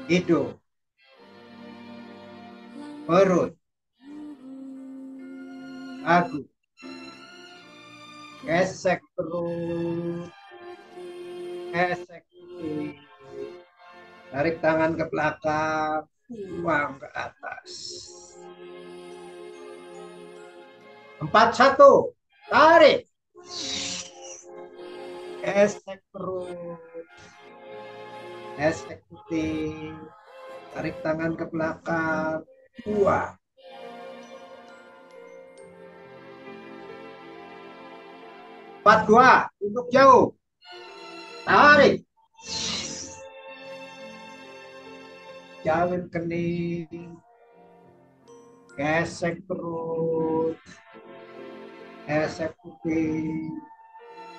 Hidung. Perut. Dagu. Gesek perut. Gesek putih. Tarik tangan ke belakang. Buang ke atas. 4, 1. Tarik. Gesek perut. Gesek putih. Tarik tangan ke belakang. Buang. 4, 2. Tunduk jauh. Tarik. Jauhin kening. Gesek perut. Gesek putih.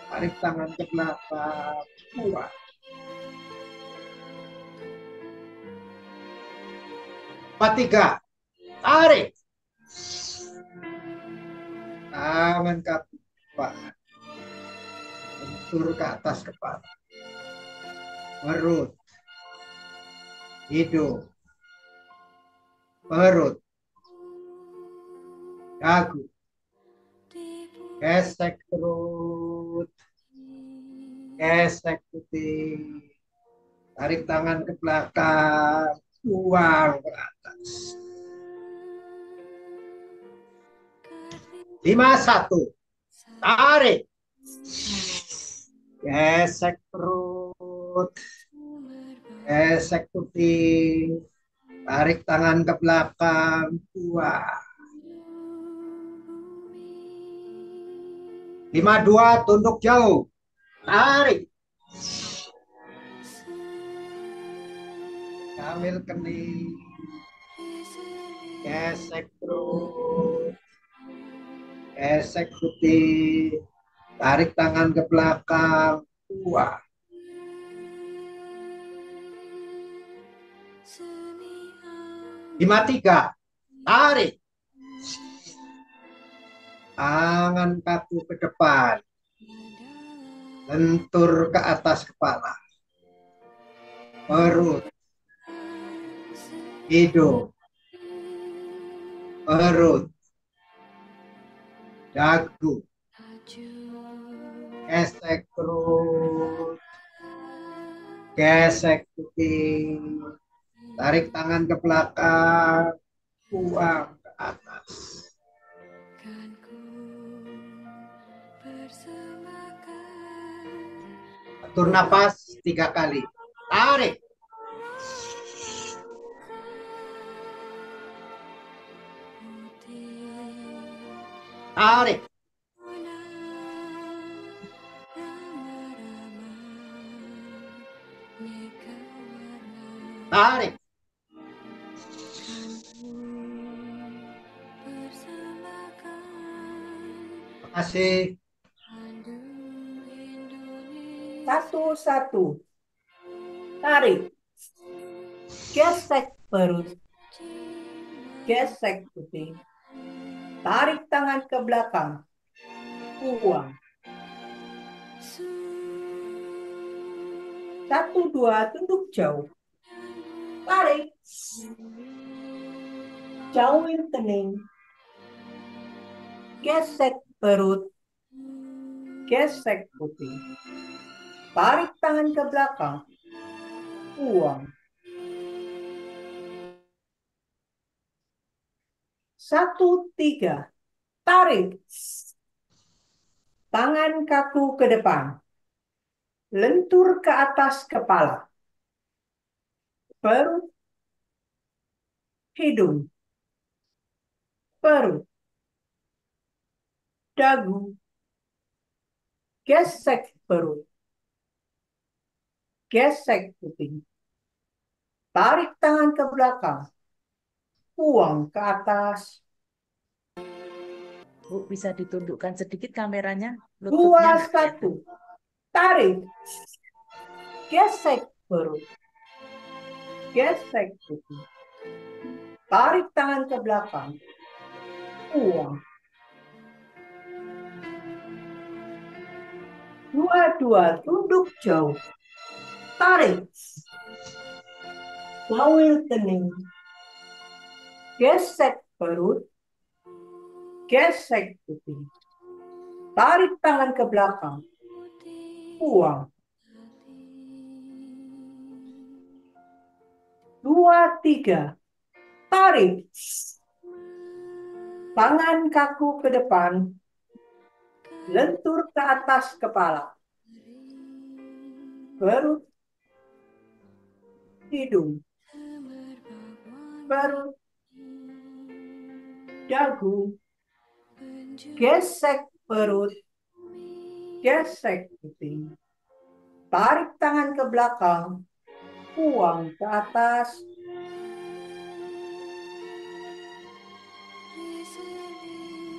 Tarik tangan ke belakang. Buang. 4, 3. Tarik. Tangan kaku depan. Lentur ke atas kepala. Perut. Hidung. Perut. Dagu. Gesek perut. Gesek putih. Tarik tangan ke belakang. Buang ke atas. 5, 1. Tarik. Gesek perut. Gesek putih. Tarik tangan ke belakang. Buang. 5, 2. Tunduk jauh. Tarik. Ambil kening. Gesek perut. Gesek putih. Tarik tangan ke belakang. Buang. 5, 3. Tarik. Tangan kaku ke depan. Lentur ke atas kepala. Perut. Hidung. Perut. Dagu. Gesek perut. Gesek putih. Tarik tangan ke belakang. Buang ke atas. Atur napas 3 kali. Tarik. Tarik. Tarik. Terima kasih. 1, 1. Tarik. Gesek perut. Gesek putih. Tarik tangan ke belakang. Buang. 1, 2, tunduk jauh. Tarik. Jauhin kening. Gesek perut. Gesek putih. Tarik tangan ke belakang. Buang. 1, 3. Tarik. Tangan kaku ke depan. Lentur ke atas kepala. Perut. Hidung. Perut. Dagu. Gesek perut. Gesek putih. Tarik tangan ke belakang. Buang ke atas. Bu, bisa ditundukkan sedikit kameranya? 2, Lututnya nggak kelihatan. 1. Tarik. Gesek perut. Gesek putih. Tarik tangan ke belakang. Buang. 2, 2. Tunduk jauh. Tarik. Jauhin kening. Gesek perut. Gesek putih. Tarik tangan ke belakang. Buang. 2, 3. Tarik. Tangan kaku ke depan. Lentur ke atas kepala. Perut. Hidung. Perut. Dagu. Gesek perut. Gesek putih. Tarik tangan ke belakang. Buang ke atas.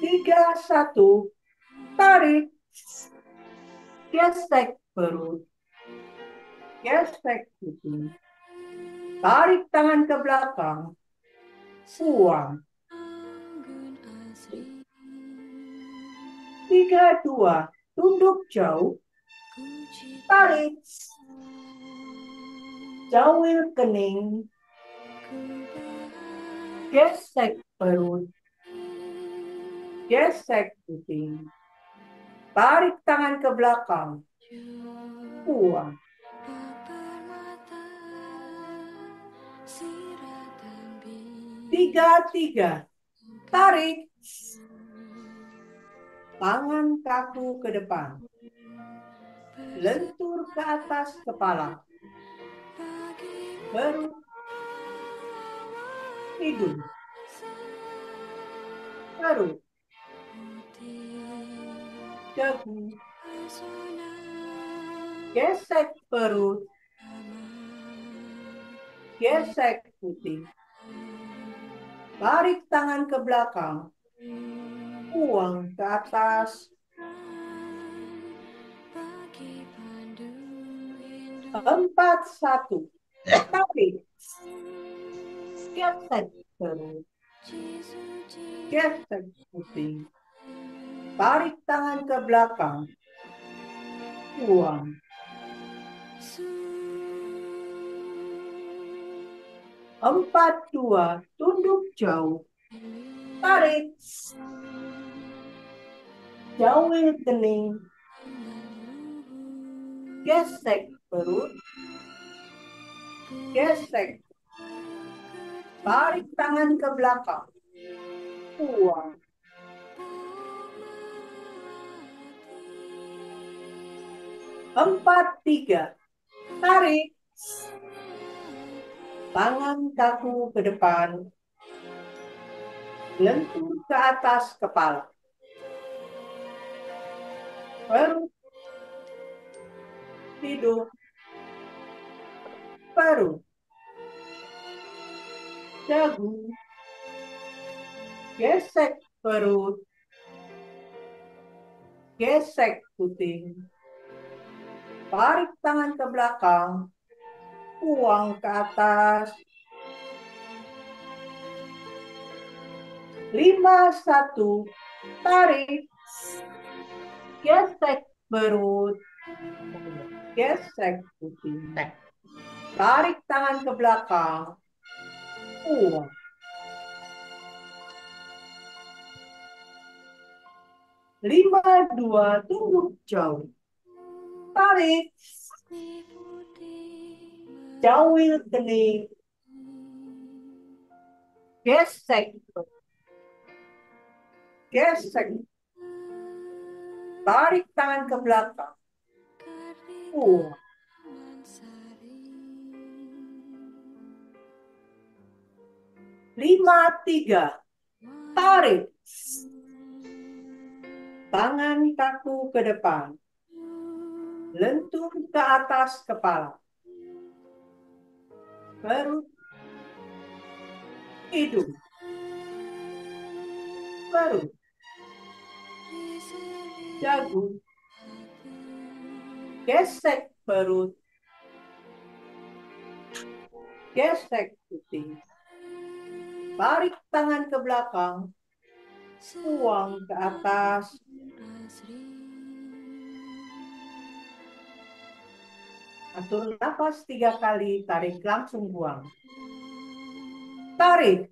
3, 1. Tarik. Gesek perut. Gesek putih. Tarik tangan ke belakang. Buang. 3, 2. Tunduk jauh. Tarik. Jauhin kening. Gesek perut. Gesek putih. Tarik tangan ke belakang. Buang. 3, 3. Tarik. Tangan kaku ke depan. Lentur ke atas kepala. Perut. Hidung. Perut. Dagu. Gesek perut. Gesek putih. Tarik tangan ke belakang. Buang ke atas. 4, 1. Tarik. Gesek perut. Gesek putih. Tarik tangan ke belakang. Buang. 4, 2. Tunduk jauh. Tarik. Jauhin kening. Gesek perut. Gesek. Tarik tangan ke belakang. Buang. 4, 3. Tarik. Tangan kaku ke depan. Lentur ke atas kepala. Perut. Hidung. Perut. Dagu. Gesek perut. Gesek putih. Tarik tangan ke belakang. Buang ke atas. 51, tarik, gesek perut, gesek putih, tarik tangan ke belakang, buang. 52, tunduk jauh, tarik, jauhil kening, gesek, gesek, tarik tangan ke belakang, buang. 53, tarik, tangan kaku ke depan, lentur ke atas kepala, perut, hidung, perut, dagu, gesek perut, gesek putih, tarik tangan ke belakang, buang ke atas, atur nafas 3 kali, tarik langsung buang. Tarik,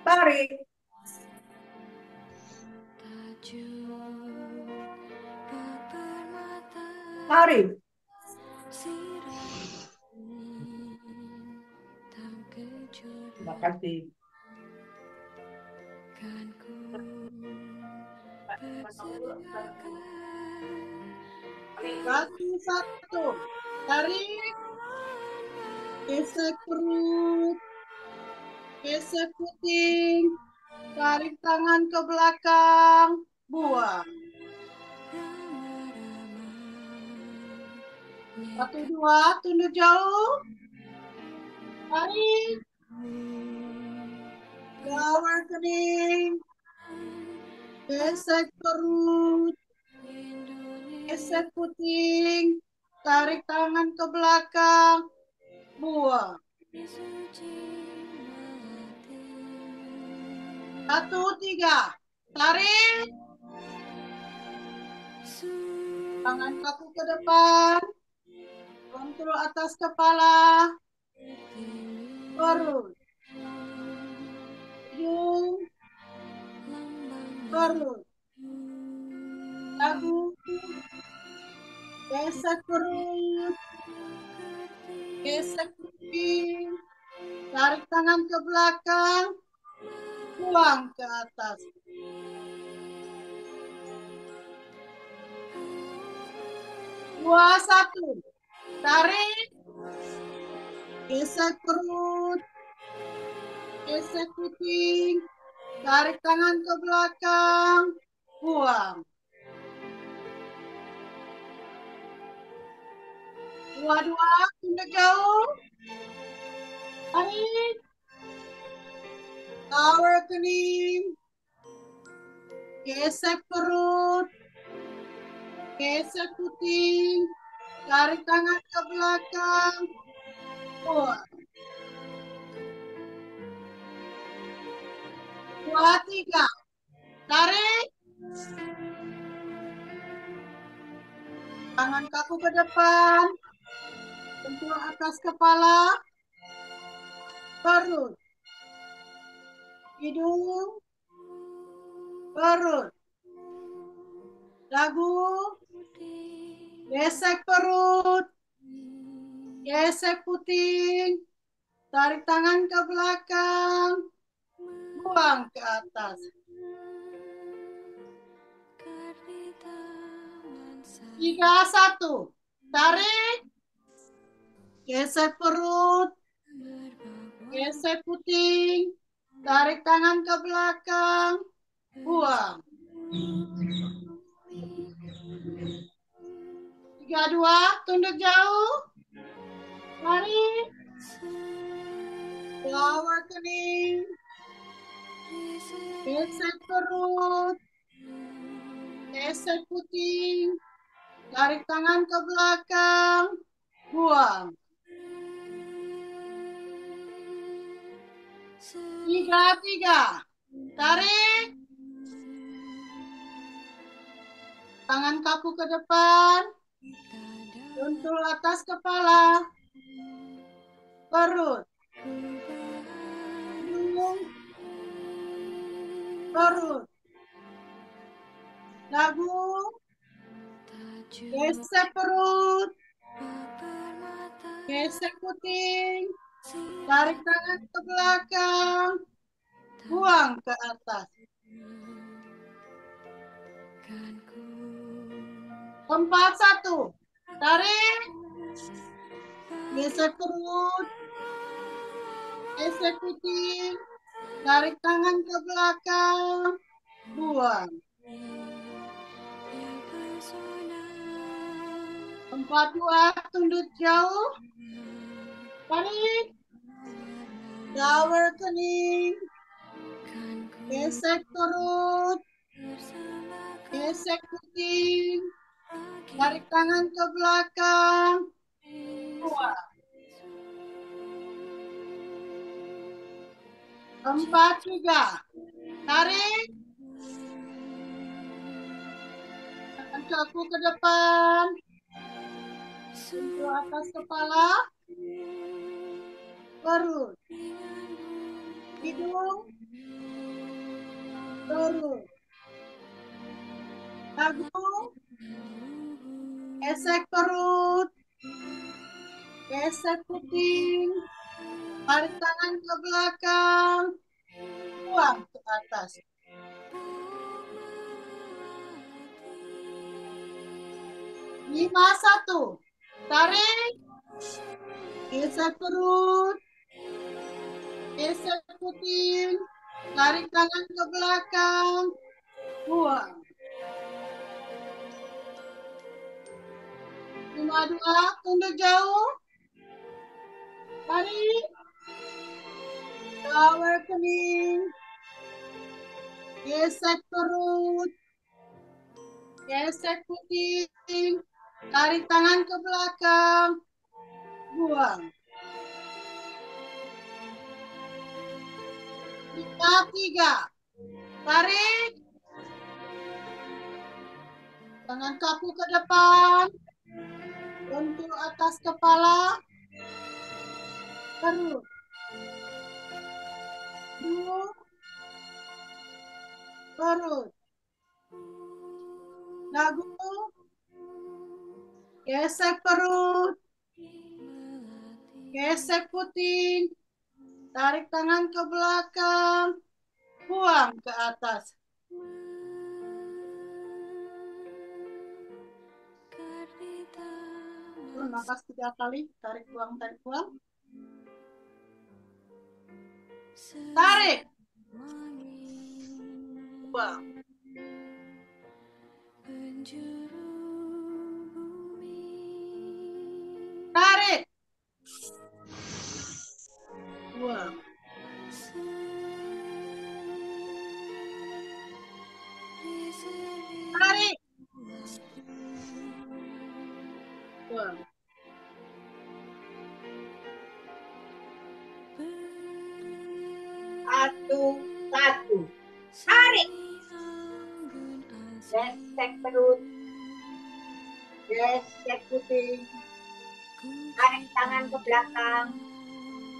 tarik, tarik, terima kasih. Satu, tarik, gesek perut, gesek puting, tarik tangan ke belakang, buang. 1, 2, tunduk jauh, tarik, keluar kening, gesek perut, gesek puting, tarik tangan ke belakang, buang. 1, 3, tarik, tangan kaku ke depan, kontrol atas kepala, perut, hidung, perut, dagu, gesek perut, gesek pipi, tarik tangan ke belakang, buang ke atas. 2, 1, tarik, gesek perut, gesek puting, tarik tangan ke belakang, buang. 2, 2, tunduk jauh, tarik, keluar kening, gesek perut, gesek puting, tarik tangan ke belakang, buang. 2, 3, tarik, tangan kaku ke depan, sentuh atas kepala, perut, hidung, perut, dagu, gesek perut, gesek puting, tarik tangan ke belakang, buang ke atas. 3, 1, tarik, gesek perut, gesek puting, tarik tangan ke belakang, buang. 3, 2, tunduk jauh, tarik, keluar kening, gesek perut, gesek puting, tarik tangan ke belakang, buang. 3. Tarik. Tangan kaku ke depan. Tuntul atas kepala. Perut. Hidung. Perut. Dagu. Gesek perut. Gesek puting. Tarik tangan ke belakang. Buang ke atas. 1. Tarik. Gesek perut. Gesek puting. Tarik tangan ke belakang. Buang. 2. Tunduk jauh. Tarik. Shower kening. Gesek perut. Gesek puting. Tarik tangan ke belakang. Buang. 3. Tarik. Tangan kaku ke depan. Tunjuk atas kepala. Perut. Hidung. Perut. Dagu. Gesek perut. Gesek puting. Tarik tangan ke belakang. Buang ke atas. 1. Tarik. Gesek perut. Gesek puting. Tarik tangan ke belakang. Buang. 2. Tunduk jauh. Tarik. Shower kening. Gesek perut. Gesek puting. Tarik tangan ke belakang. Buang. 3. Tarik. Tangan kaku ke depan. Tunjuk atas kepala. Perut. Hidung. Perut. Dagu. Gesek perut. Gesek puting. Tarik tangan ke belakang. Buang ke atas. Napas 3 kali. Tarik buang, tarik buang. Tarik. Buang. Tarik. Buang. Tarik. Buang. Satu. Tarik. Gesek perut. Gesek puting. Tarik tangan ke belakang.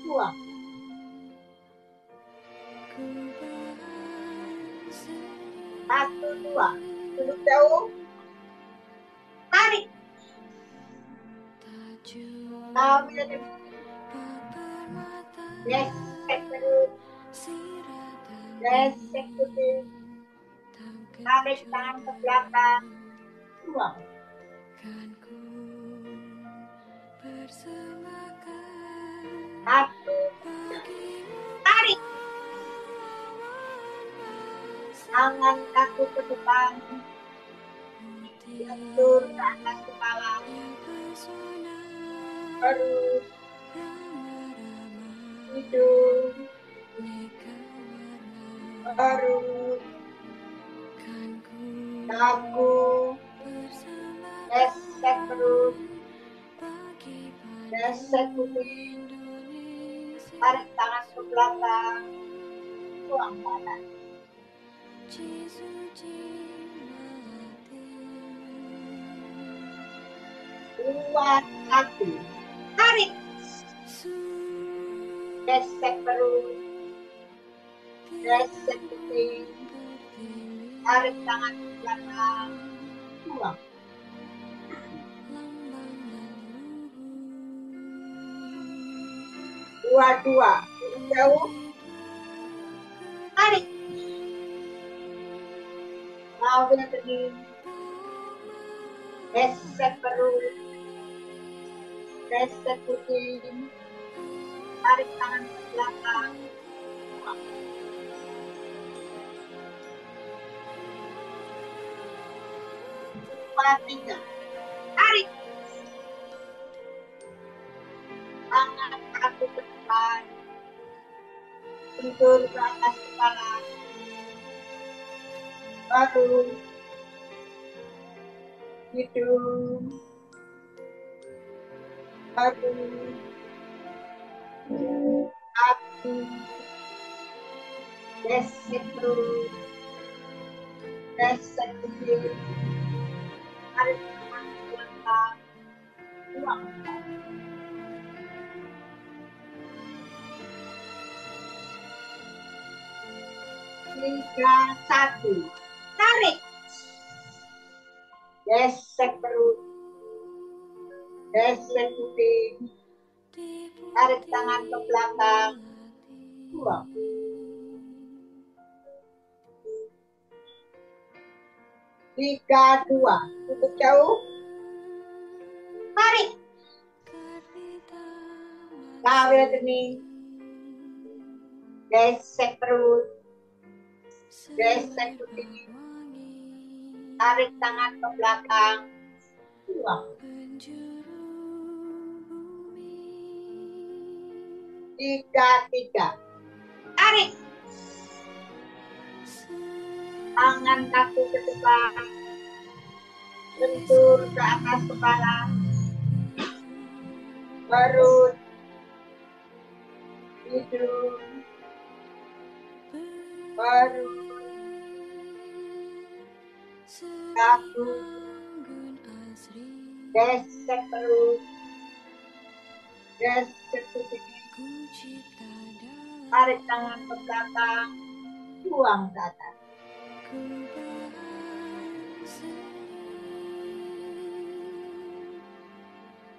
Buang. 1, 2. Duduk jauh. Tarik. Ambil. Gesek perut. Gesek puting. Tarik tangan ke belakang. Buang. 1. Tarik. Tangan kaku ke depan. Lentur ke atas kepala. Perut. Hidung. Perut. Dagu. Gesek perut. Gesek puting. Tarik tangan ke belakang. buang ke atas. Dua, satu. Tarik. Gesek perut. Gesek kuping. Tarik tangan ke belakang. Buang. Dua-dua. Jauh. Tarik. Lawan tening. Gesek perut. Gesek kuping. Tarik tangan ke belakang. Buang. Dua, tiga. Tarik. Tangan kaki ke depan. Bentur ke atas kepala. Baru. Hidung. Baru. Kaki. Gesek perut. Gesek kuping. Tarik tangan ke belakang. Buang. Tiga, satu. Tarik. Gesek perut. Gesek kuping. Tarik tangan ke belakang. Buang. Tiga, dua. Tutup jauh. Tarik. Kawil kening. Gesek perut. Gesek kuping. Tarik tangan ke belakang. Buang. Tiga, tiga. Tarik. Tangan kaki ke depan. Bentur ke atas kepala. Perut. Hidung. Perut. Kaki. Gesek perut. Gesek kuping. Tarik tangan ke belakang. Buang ke atas.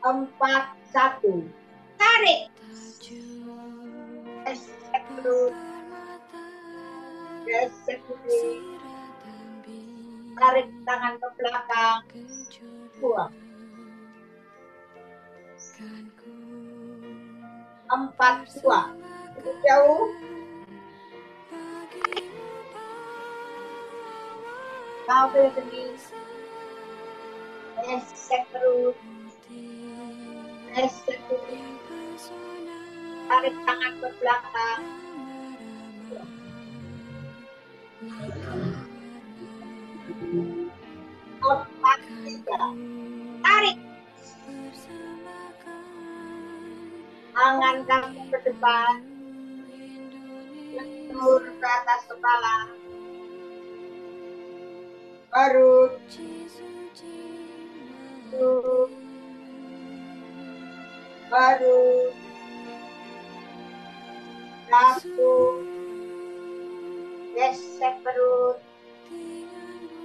Empat, satu. Tarik. Gesek perut. Gesek kuping. Tarik tangan ke belakang. Buang. Empat, dua. Cukup jauh. Kawil kening. Gesek perut. Gesek kuping. Tarik tangan ke belakang. Empat, tiga. Tarik. Tangan kaki ke depan. Bentur ke atas kepala. Perut. Hidung. Perut. Kaki. Gesek perut.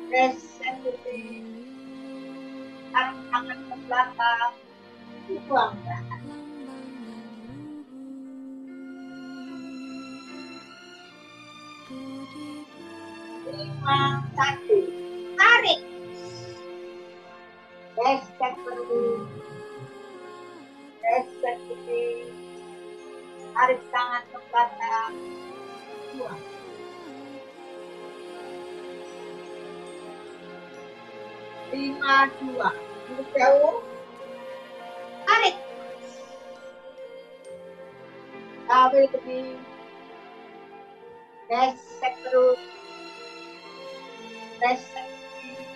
Gesek kuping. Tarik tangan ke belakang. Buang ke atas. Lima, satu. Tarik. Gesek perut. Gesek kuping. Tarik tangan ke belakang. Buang. Lima, dua. Cukup jauh. Tarik. Kawil kening. Gesek perut. Gesek kuping.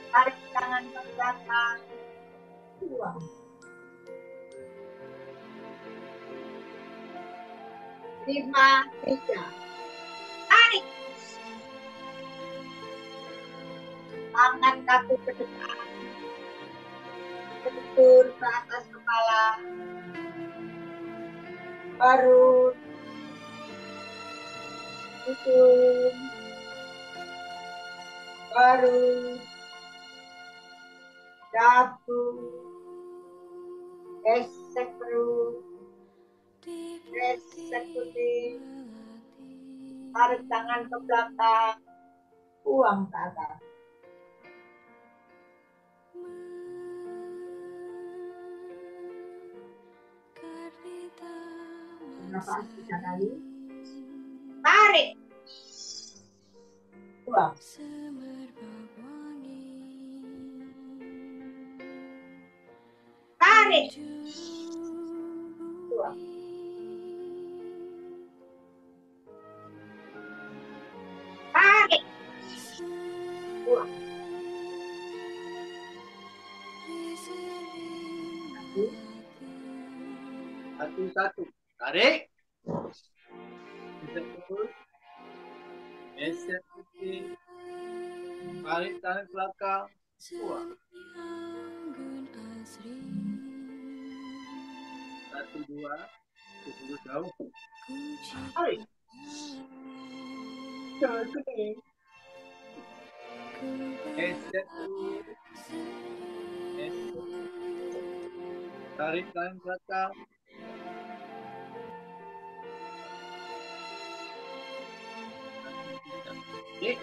Tarik tangan ke belakang. Buang. Lima, tiga. Angkat kaki ke depan. Bentur ke atas kepala. Baru hidung. Baru dagu. Gesek perut. Gesek putih. Tarik tangan ke belakang. Buang ke atas. Nafas 3 kali. Tarik. Buang. Tarik. Buang. Tarik. Buang. Satu. Tarik. Gesek perut. Gesek putih. Tarik tangan ke belakang. Buang. 1, 2. Tunggu jauh. Tarik. Jangan kening. Gesek perut. Gesek. Tarik tangan ke belakang. Tarik.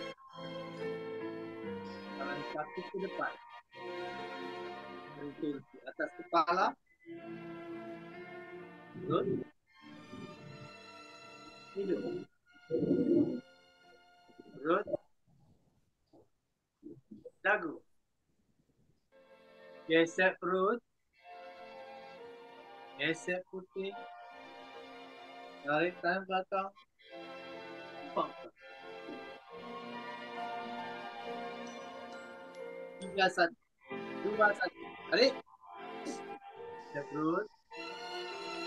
Tangan kaki ke depan. Bentur di atas kepala. Perut. Hidung. Perut. Dagu. Gesek perut. Gesek putih. Tarik tangan belakang. Buang. 3, 1, 2, 1. Tarik. Gesek perut.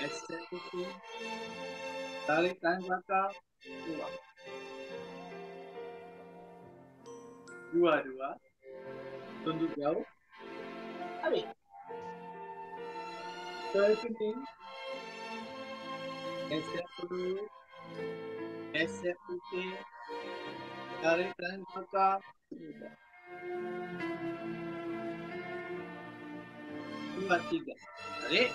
Gesek putih. Tarik tangan belakang. Buang. 2, 2. Tunduk jauh. Tarik. Tarik kening. Gesek perut. Gesek putih. Tarik tangan belakang. 2, 3. Tarik.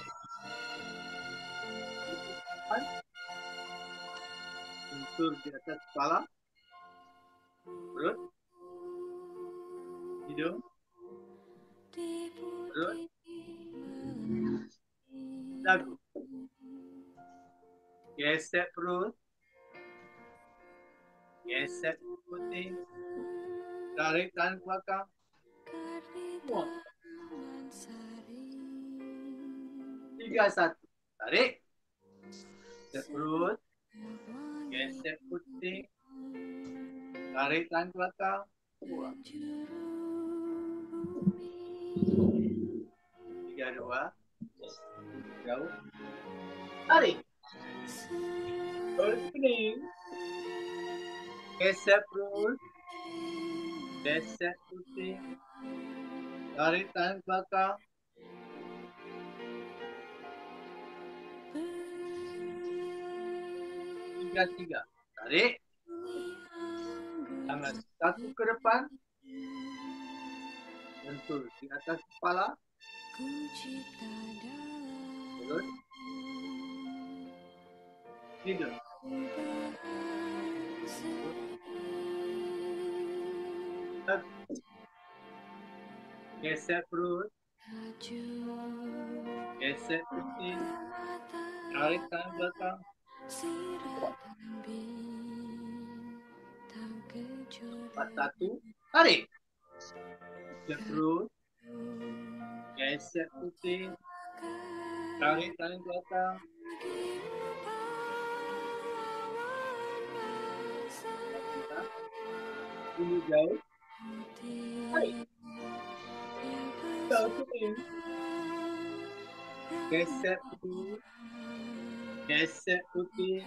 Bentur di atas kepala. Perut. Hidung. Perut. Dagu. Gesek perut. Gesek putih. Tarik tangan belakang. Buang. 3, 1. Tarik. Gesek perut. Gesek putih. Tarik tangan belakang. Buang. 3, 2. Jauh. Tarik. Tarik kening. Gesek perut. Gesek putih. Tarik tangan belakang. 3, 3. Tarik. Tangan satu ke depan. Bentur di atas kepala. Perut. Hidung. Gesek perut. Gesek putih. Tarik tangan belakang. 4, 1. Tarik. Gesek perut. Gesek putih. Tarik tangan belakang. Tunggu jauh. Tarik. Jauh kening. Gesek perut. Gesek putih.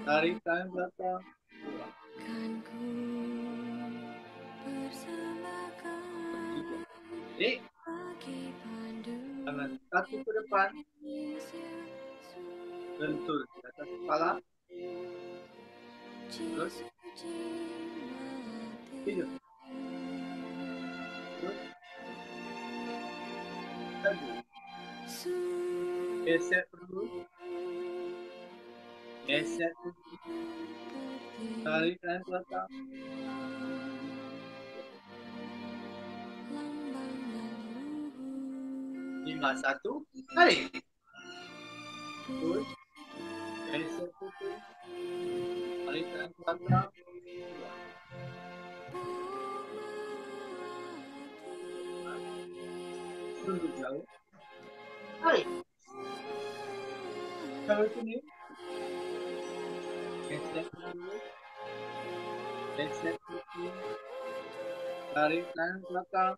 Tarik tangan belakang. Buang. Tarik. Tangan satu ke depan. Lentur ke atas kepala. Terus. Hidup. Terus. Lagi. Gesek perut. Gesek perut. Tarik dan belakang. Lima satu. Tarik. Terus. Gesek perut. Tarik dan belakang. Tunduk jauh. Tarik. Kalau sini. Gesek dulu. Gesek dulu. Tarik dan belakang.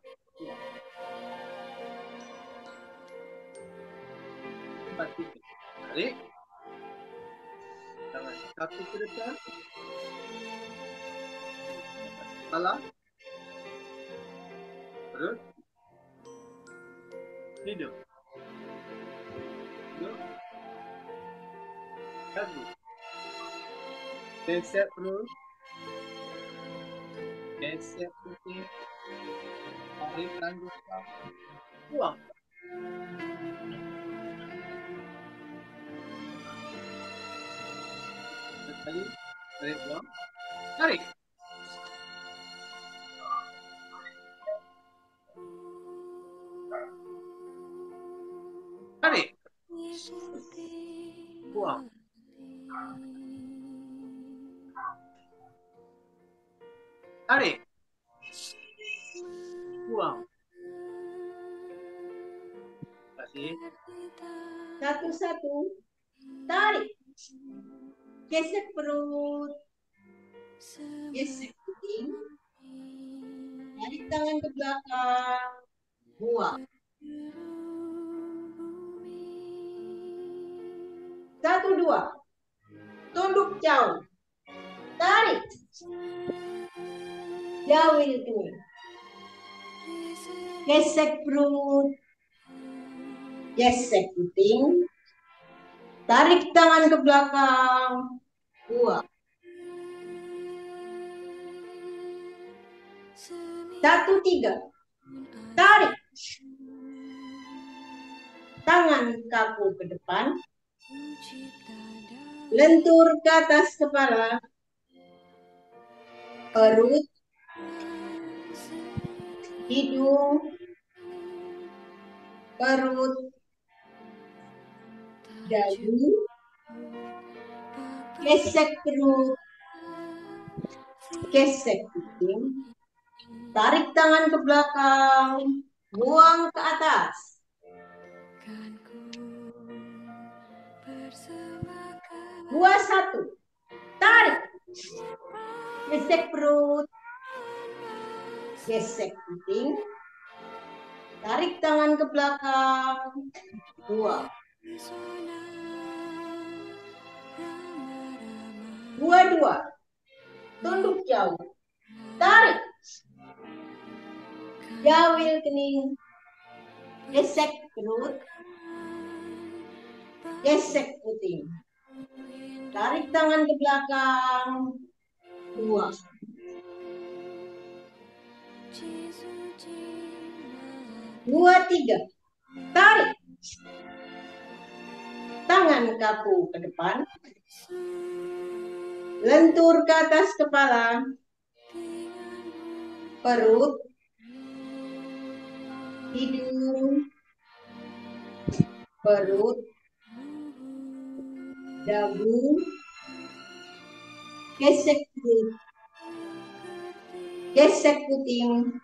Mati. Tarik. Tangan satu ke depan. Kepala. Terus. Hidup. Hidup. Lagi. Gesek perut. Gesek putih. Tarik dan belakang. Buang. Sekali. Tarik buang. Tarik. Tarik. Buang. Tarik. Buang. Kasih. Satu-satu. Tarik. Gesek perut. Gesek kuping. Tarik tangan ke belakang. Buang. Satu, dua. Tunduk jauh. Tarik. Jauhin kening. Gesek perut. Gesek kuping. Tarik tangan ke belakang. Buang. Satu, tiga. Tarik. Tangan kaku ke depan. Lentur ke atas kepala. Perut. Hidung. Perut. Dagu. Gesek perut. Gesek kuping. Tarik tangan ke belakang. Buang ke atas. 2-1. Tarik. Gesek perut. Gesek kuping. Tarik tangan ke belakang. Buang. 2-2. Tunduk jauh. Tarik. Jauhil kening. Gesek perut. Gesek kuping. Tarik tangan ke belakang. Buang. 2-3. Tarik. Tangan kaku ke depan. Lentur ke atas kepala. Perut. Hidung. Perut. Dagu. Gesek perut. Gesek kuping.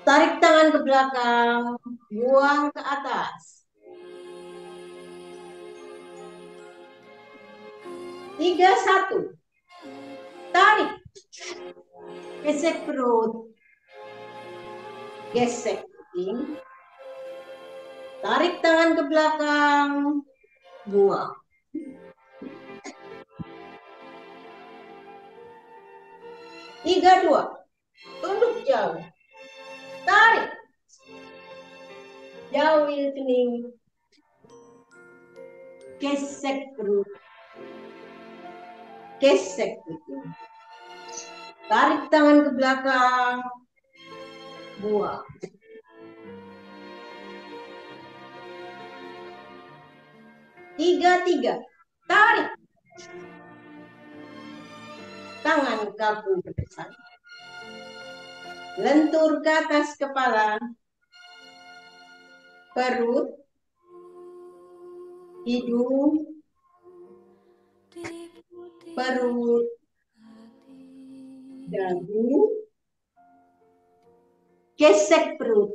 Tarik tangan ke belakang. Buang ke atas. 3-1. Tarik. Gesek perut. Gesek kuping. Tarik tangan ke belakang. Buang. 3-2. Tunduk jauh. Tarik. Jauhil kening. Gesek perut. Gesek perut. Tarik tangan ke belakang. Buang. Tiga. Tarik. Tangan kaku ke depan. Lentur ke atas kepala. Perut. Hidung. Perut. Dagu. Gesek perut.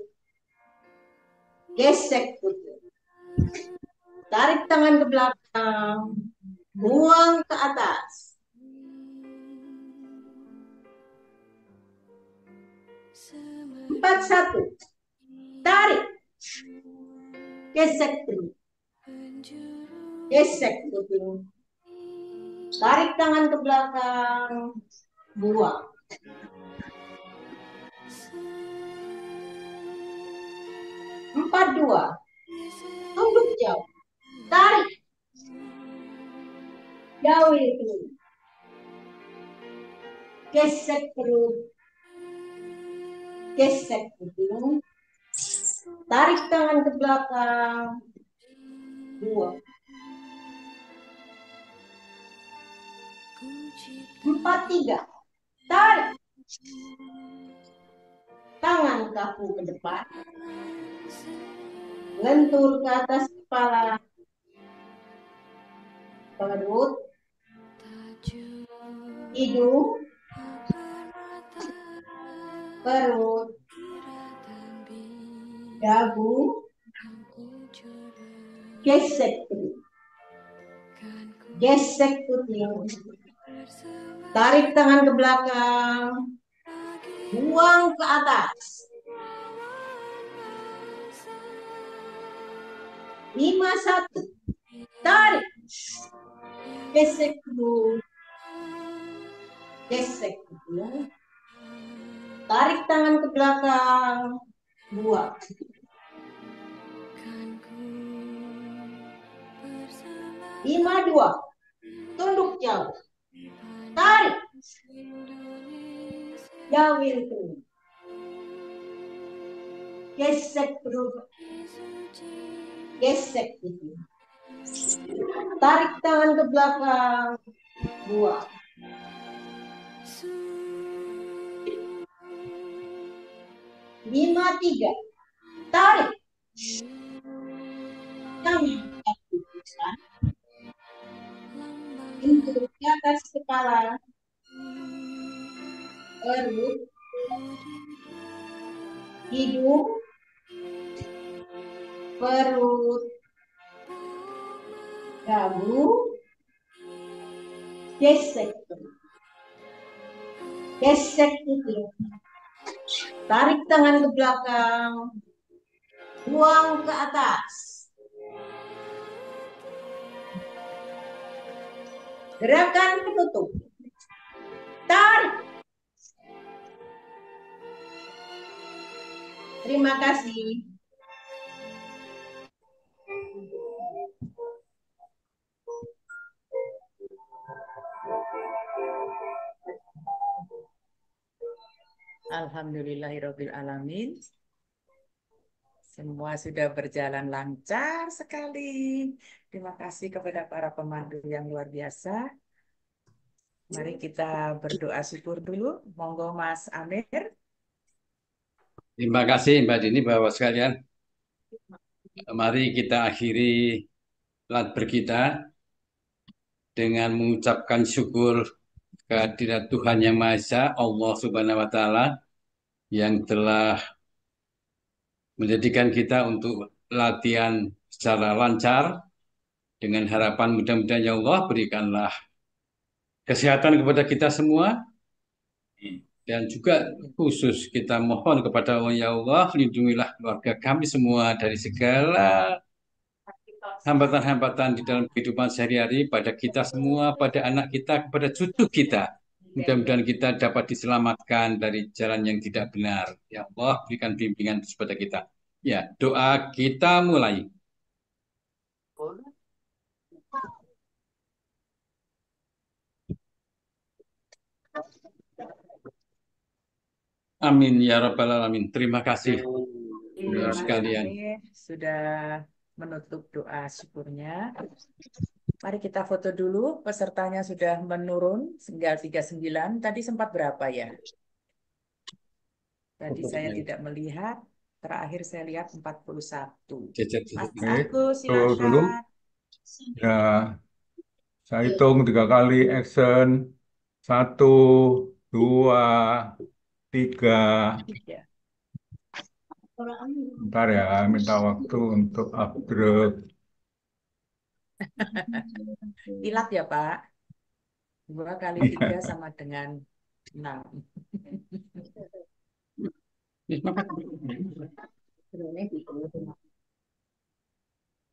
Gesek perut. Tarik tangan ke belakang. Buang ke atas. Empat, satu. Tarik. Gesek perut. Gesek perut. Tarik tangan ke belakang. Buang. Empat, dua. Tunduk jauh. Tarik. Jauh itu. Gesek perut. Gesek perut. Tarik tangan ke belakang. Buang. Empat, tiga. Tarik. Tangan kaku ke depan. Lentur ke atas kepala. Perut. Hidung. Perut. Dagu. Gesek perut. Gesek perut. Tarik tangan ke belakang. Buang ke atas. 5-1. Tarik. Gesek perut. Gesek perut. Tarik tangan ke belakang. Buang. 5-2. Tunduk jauh. Tarik. Jauhil kening. Gesek perut. Gesek perut. Tarik tangan ke belakang. Buang. 5-3. Tarik. Tangan kaku ke depan. Lentur ke atas kepala. Perut. Hidung. Perut. Dagu. Gesek perut. Gesek perut. Tarik tangan ke belakang. Buang ke atas. Gerakan penutup. Tarik. Terima kasih. Alhamdulillahirabbil alamin. Semua sudah berjalan lancar sekali. Terima kasih kepada para pemandu yang luar biasa. Mari kita berdoa syukur dulu. Monggo Mas Amir. Terima kasih Mbak Dini, Bapak sekalian. Mari kita akhiri latber kita dengan mengucapkan syukur kehadirat Tuhan Yang Maha Esa, Allah Subhanahu wa Ta'ala, yang telah menjadikan kita untuk latihan secara lancar, dengan harapan mudah-mudahan ya Allah berikanlah kesehatan kepada kita semua, dan juga khusus kita mohon kepada Allah, ya Allah lindungilah keluarga kami semua dari segala hambatan-hambatan di dalam kehidupan sehari-hari, pada kita semua, pada anak kita, kepada cucu kita. Mudah-mudahan kita dapat diselamatkan dari jalan yang tidak benar. Ya Allah, berikan bimbingan kepada kita. Ya, doa kita mulai. Amin ya rabbal alamin. Terima kasih saudara Mas sekalian. Amir sudah menutup doa syukurnya. Mari kita foto dulu. Pesertanya sudah menurun, tinggal 39. Tadi sempat berapa ya? Tadi saya tidak melihat. Terakhir saya lihat 41. Mas Agus, dulu. silakan. Ya, saya hitung 3 kali action. 1, 2, 3. Ya. Bentar ya, minta waktu untuk upgrade. Ilat ya Pak. 2 kali 3 sama dengan 6.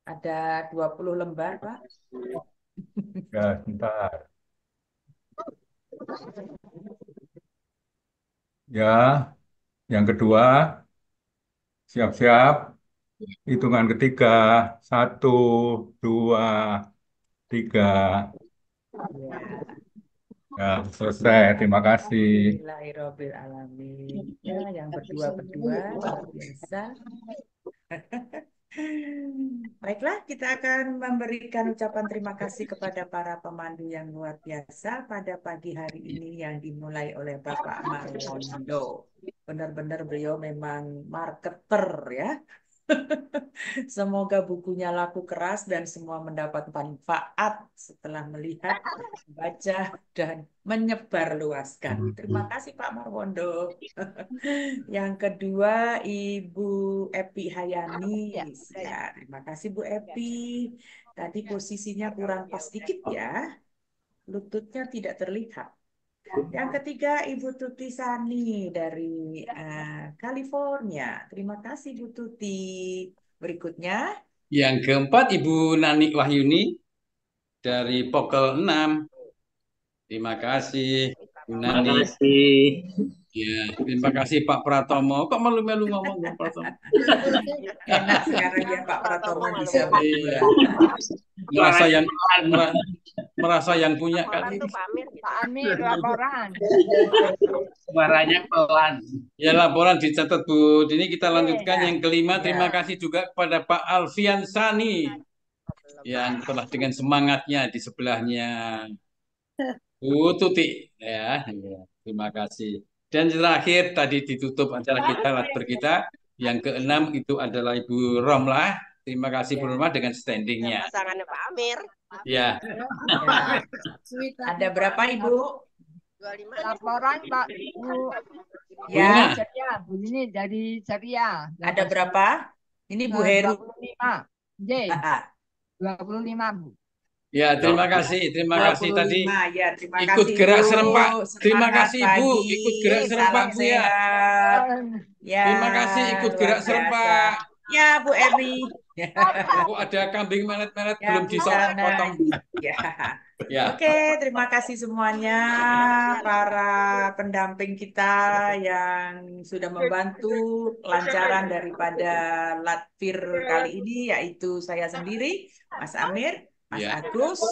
Ada 20 lembar Pak. Ya, bentar. Ya, yang kedua, siap-siap. Hitungan ketiga, 1, 2, 3. Ya, selesai. Terima kasih. Alhamdulillahirobbilalamin. Ya, yang berdua-berdua luar biasa. Baiklah, kita akan memberikan ucapan terima kasih kepada para pemandu yang luar biasa pada pagi hari ini yang dimulai oleh Bapak Marwondo. Benar-benar beliau memang marketer ya. Semoga bukunya laku keras dan semua mendapat manfaat setelah melihat, baca, dan menyebarluaskan. Terima kasih Pak Marwondo. Yang kedua, Ibu Epi Hayani. Ya, terima kasih Bu Epi. Tadi posisinya kurang pas dikit ya. Lututnya tidak terlihat. Yang ketiga, Ibu Tuti Sani dari California. Terima kasih Bu Tuti. Berikutnya. Yang keempat, Ibu Nani Wahyuni dari Pokel 6. Terima kasih, Bu Nani. Terima kasih. Ya, terima kasih Pak Pratomo. Kok malu-malu ngomong Pak Pratomo? Enak sekarang ya Pak Pratomo bisa berdua. Merasa yang punya kali. Pak Amir laporan. Suaranya pelan. Ya, laporan dicatat Bu. Ini kita lanjutkan yang kelima. Terima kasih juga kepada Pak Alfian Sani yang telah dengan semangatnya di sebelahnya Bu Tuti. Ya, terima kasih. Dan terakhir tadi ditutup acara kita, latber kita. Yang keenam itu adalah Ibu Romlah. Terima kasih Bu Romlah dengan standingnya. Pasangannya Pak Amir. Ya. Ada berapa Ibu? 25. Laporan Pak Bu. Ya. Bu ini dari Ceria. Ada berapa? Ini Bu Heru. 25. J. 25 Bu. Ya, terima kasih tadi ya, terima ikut kasih, gerak Bu. serempak. Terima Semangat kasih Bu, pagi. ikut gerak serempak Bu ya. Ya. Terima kasih ikut gerak serempak. Ya, Bu Emi. Kok ada kambing melet-melet Ya, belum Bu dipotong. Ya. Ya. Oke, terima kasih semuanya para pendamping kita yang sudah membantu kelancaran daripada Latvir kali ini, yaitu saya sendiri, Mas Amir, Mas Agus,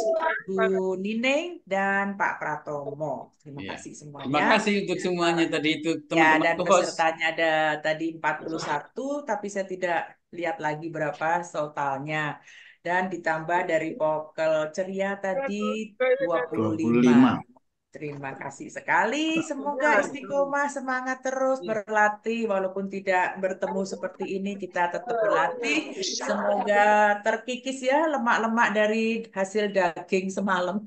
Bu Nineng, dan Pak Pratomo. Terima kasih semuanya. Terima kasih untuk semuanya tadi itu Ya, teman-teman dan host. pesertanya ada tadi 41, tapi saya tidak lihat lagi berapa totalnya. Dan ditambah dari Pokel Ceria tadi 25. Terima kasih sekali. Semoga istiqomah, semangat terus berlatih. Walaupun tidak bertemu seperti ini, kita tetap berlatih. Semoga terkikis ya lemak-lemak dari hasil daging semalam.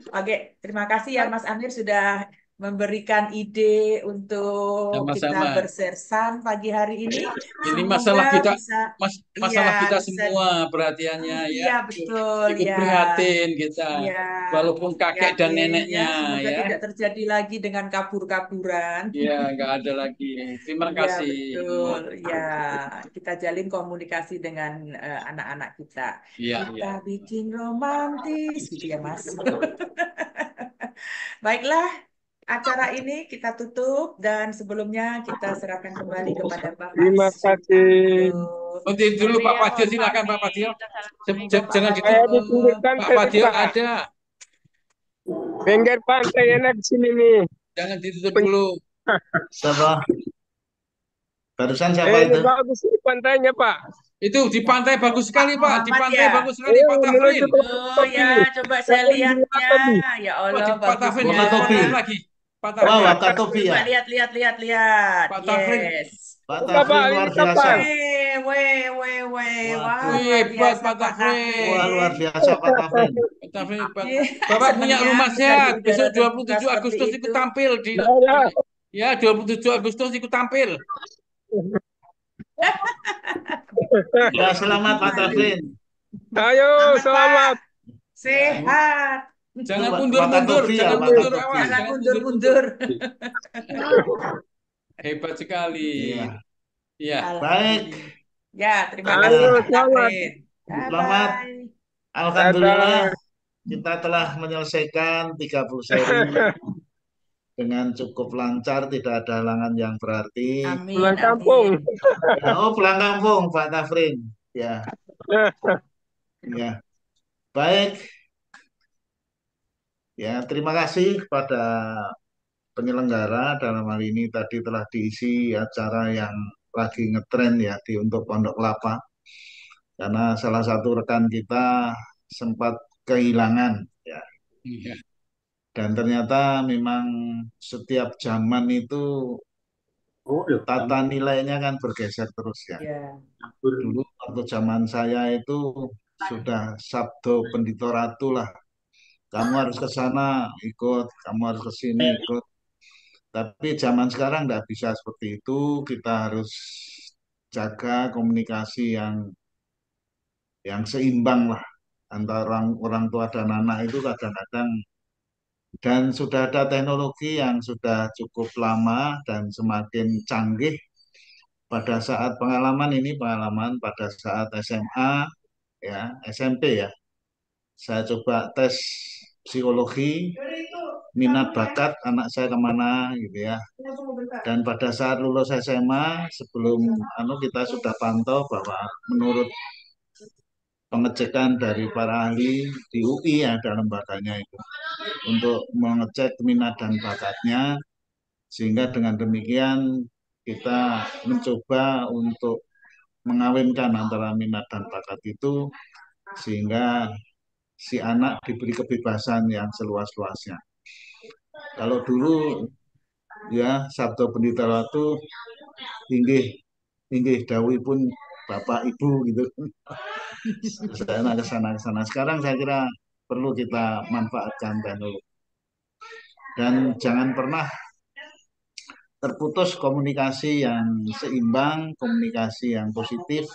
Oke, terima kasih ya Mas Amir sudah memberikan ide untuk kita bersersan pagi hari ini. Ini masalah kita, masalah kita semua perhatiannya ya. Iya betul. Ikut prihatin kita, walaupun kakek dan neneknya semoga ya. tidak terjadi lagi dengan kabur-kaburan. Iya, nggak ada lagi. Terima kasih. Betul. Ya, kita jalin komunikasi dengan anak-anak kita. Kita bikin romantis, gitu ya Mas. Baiklah. acara ini kita tutup dan sebelumnya kita serahkan kembali kepada Bapak Terima kasih. Suparjo. Nanti dulu Pak Fadil, silakan Pak Fadil. Jangan ditutup. Saya ditunjukkan Pak ke Fadil depan. ada. Pinggir pantai enak di sini nih. Jangan ditutup dulu. Siapa? Barusan siapa Ini itu? bagus nih pantainya, Pak. Itu di pantai bagus sekali, Pak. Di Muhammad pantai ya? bagus sekali, Pak Menuju Tafrin. ke Oh ya, coba saya lihatnya. Ya Wah, Allah, di Pak Tafrin di Wakatobi. pantai lagi. Pak Wah, Tafrin. Wakatobi ya. Coba lihat. Pak Tafrin. Yes. Pak Bapak, Tafrin ini luar kapan? biasa. Weh. Wah, Waduh. luar Hebat biasa Pak Pak Tafrin. Wah, luar Tafrin. biasa Pak Tafrin. Pak Tafrin, Iya, Bapak punya senangnya rumah kita sehat. di udara Besok terbuka 27 seperti Agustus itu. ikut tampil di Saya. ya 27 Agustus ikut tampil. Ya, selamat Pak Tafrin. Ayo, selamat. Sehat. Jangan Itu mundur-mundur, Wakatobi ya, jangan mundur Wakatobi. awas, Jangan jangan mundur-mundur. Hebat sekali. Iya. Iya. Baik. Ya, terima Ayo, kasih Pak selamat. Tafrin. Selamat. Bye-bye. Alhamdulillah kita telah menyelesaikan 30 seri dengan cukup lancar, tidak ada halangan yang berarti. Amin. Pulang kampung. Ya, oh, pulang kampung Pak Tafrin. Ya. Ya. Baik. Ya, terima kasih kepada penyelenggara dalam hal ini tadi telah diisi acara yang lagi ngetren ya untuk Pondok Kelapa. Karena salah satu rekan kita sempat kehilangan ya. Iya. Dan ternyata memang setiap zaman itu tata nilainya kan bergeser terus ya. Ya. Dulu waktu zaman saya itu sudah Sabdo Pendito Ratu lah. Kamu harus ke sana ikut, kamu harus ke sini ikut. Tapi zaman sekarang nggak bisa seperti itu. Kita harus jaga komunikasi yang seimbang lah antara orang tua dan anak itu kadang-kadang, dan sudah ada teknologi yang sudah cukup lama dan semakin canggih. Pada saat pengalaman pada saat SMA ya, SMP ya, saya coba tes psikologi minat bakat anak saya kemana gitu ya. Dan pada saat lulus SMA sebelum kita sudah pantau bahwa menurut pengecekan dari para ahli di UI ada lembaganya itu untuk mengecek minat dan bakatnya, sehingga dengan demikian kita mencoba untuk mengawinkan antara minat dan bakat itu sehingga si anak diberi kebebasan yang seluas-luasnya. Kalau dulu ya Sabdo Pendito Ratu inggih dawuhipun Bapak Ibu gitu. Saya ke sana. Sekarang saya kira perlu kita manfaatkan teknologi. Dan jangan pernah terputus komunikasi yang seimbang, komunikasi yang positif.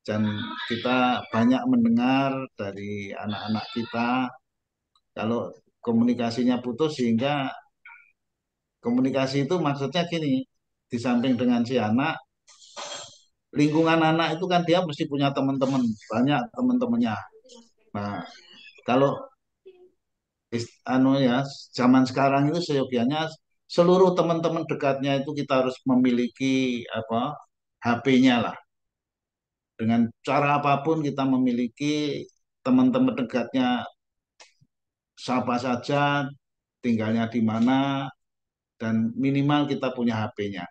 Dan kita banyak mendengar dari anak-anak kita kalau komunikasinya putus, sehingga komunikasi itu maksudnya gini, di samping dengan si anak, lingkungan anak itu kan dia mesti punya teman-teman, banyak teman-temannya. Nah, kalau zaman sekarang itu seyogianya seluruh teman-teman dekatnya itu kita harus memiliki HP-nya lah. Dengan cara apapun kita memiliki teman-teman dekatnya, siapa saja, tinggalnya di mana, dan minimal kita punya HP-nya.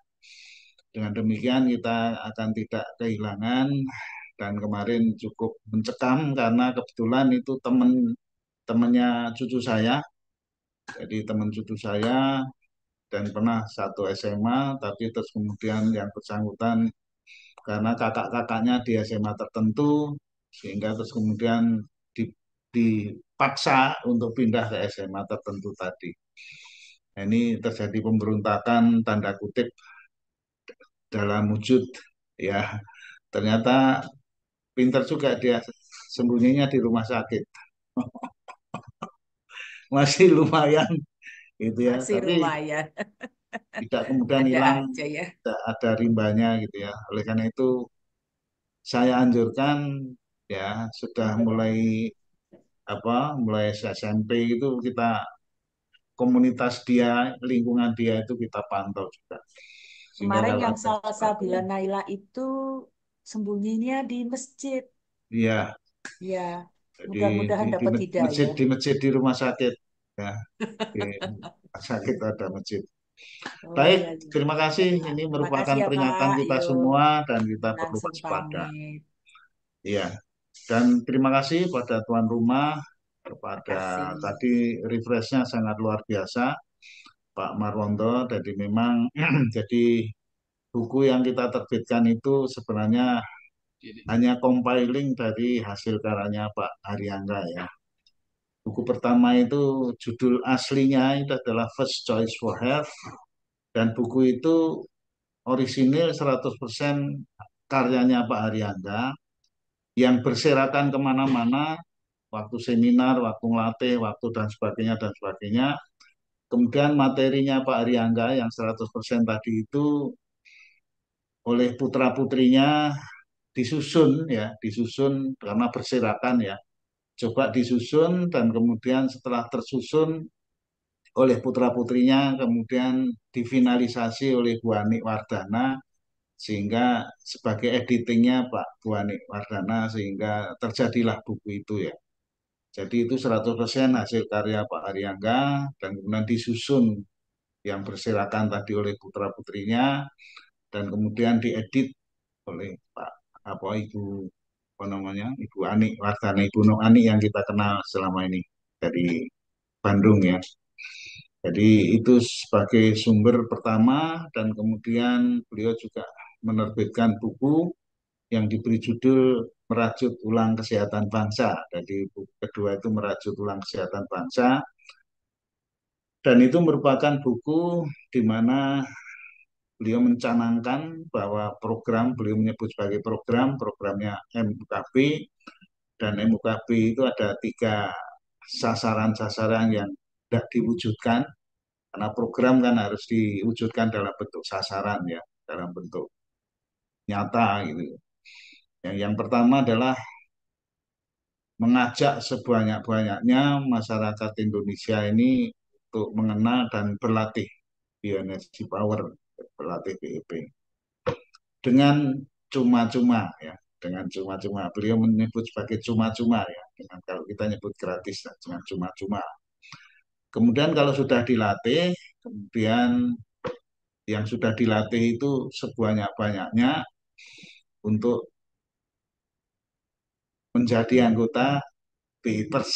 Dengan demikian kita akan tidak kehilangan. Dan kemarin cukup mencekam karena kebetulan itu temannya cucu saya. Jadi teman cucu saya dan pernah satu SMA, tapi terus kemudian yang bersangkutan karena kakak-kakaknya di SMA tertentu, sehingga terus kemudian dipaksa untuk pindah ke SMA tertentu tadi. Nah, ini terjadi pemberontakan tanda kutip dalam wujud ya. Ternyata pinter juga dia, sembunyinya di rumah sakit. Masih lumayan gitu ya. Masih Tapi lumayan. tidak kemudian Ada hilang, aja ya. tidak ada rimbanya gitu ya. Oleh karena itu saya anjurkan ya, sudah mulai SMP itu kita komunitas dia, lingkungan dia itu kita pantau juga. Sehingga Kemarin kalau yang ada Salsa sesuatu, bilang Naila itu sembunyinya di masjid. iya, Ya, jadi mudah-mudahan dapat hidayah. di masjid di rumah sakit, ya, di rumah sakit ada masjid. Oh Baik, iya, iya. terima kasih. Baik, Pak. Ini Terima kasih merupakan ya, peringatan Pak. kita Yuk, semua dan kita perlu langsung waspada. pamit. Iya, dan terima kasih pada tuan rumah, Terima kepada kasih. tadi refreshnya sangat luar biasa, Pak Marwondo. Jadi memang jadi buku yang kita terbitkan itu sebenarnya hanya compiling dari hasil karyanya Pak Haryangga ya. Buku pertama itu judul aslinya itu adalah First Choice for Health, dan buku itu orisinil 100% karyanya Pak Haryangga yang berserakan kemana-mana, waktu seminar, waktu ngelatih, waktu dan sebagainya dan sebagainya. Kemudian materinya Pak Haryangga yang 100% tadi itu oleh putra-putrinya disusun ya, disusun karena berserakan ya. Coba disusun dan kemudian setelah tersusun oleh putra-putrinya kemudian difinalisasi oleh Bu Anik Wardana sehingga sebagai editingnya Pak Bu Anik Wardana sehingga terjadilah buku itu ya. Jadi itu 100% hasil karya Pak Haryangga dan kemudian disusun yang berserakan tadi oleh putra-putrinya dan kemudian diedit oleh Pak apa Ibu apa namanya Ibu Anik Wardana, Ibu Nur Anik yang kita kenal selama ini dari Bandung ya. Jadi itu sebagai sumber pertama dan kemudian beliau juga menerbitkan buku yang diberi judul Merajut Ulang Kesehatan Bangsa. Jadi buku kedua itu Merajut Ulang Kesehatan Bangsa dan itu merupakan buku di mana beliau mencanangkan bahwa program beliau menyebut sebagai programnya MUKB, dan MUKB itu ada 3 sasaran-sasaran yang tidak diwujudkan karena program kan harus diwujudkan dalam bentuk sasaran ya, dalam bentuk nyata gitu. Yang pertama adalah mengajak sebanyak-banyaknya masyarakat Indonesia ini untuk mengenal dan berlatih bioenergy power, berlatih BEP dengan cuma-cuma ya, dengan cuma-cuma. Beliau menyebut sebagai cuma-cuma ya, dengan kalau kita nyebut gratis ya, dengan cuma-cuma. Kemudian kalau sudah dilatih, kemudian yang sudah dilatih itu sebanyak-banyaknya untuk menjadi anggota BIPers.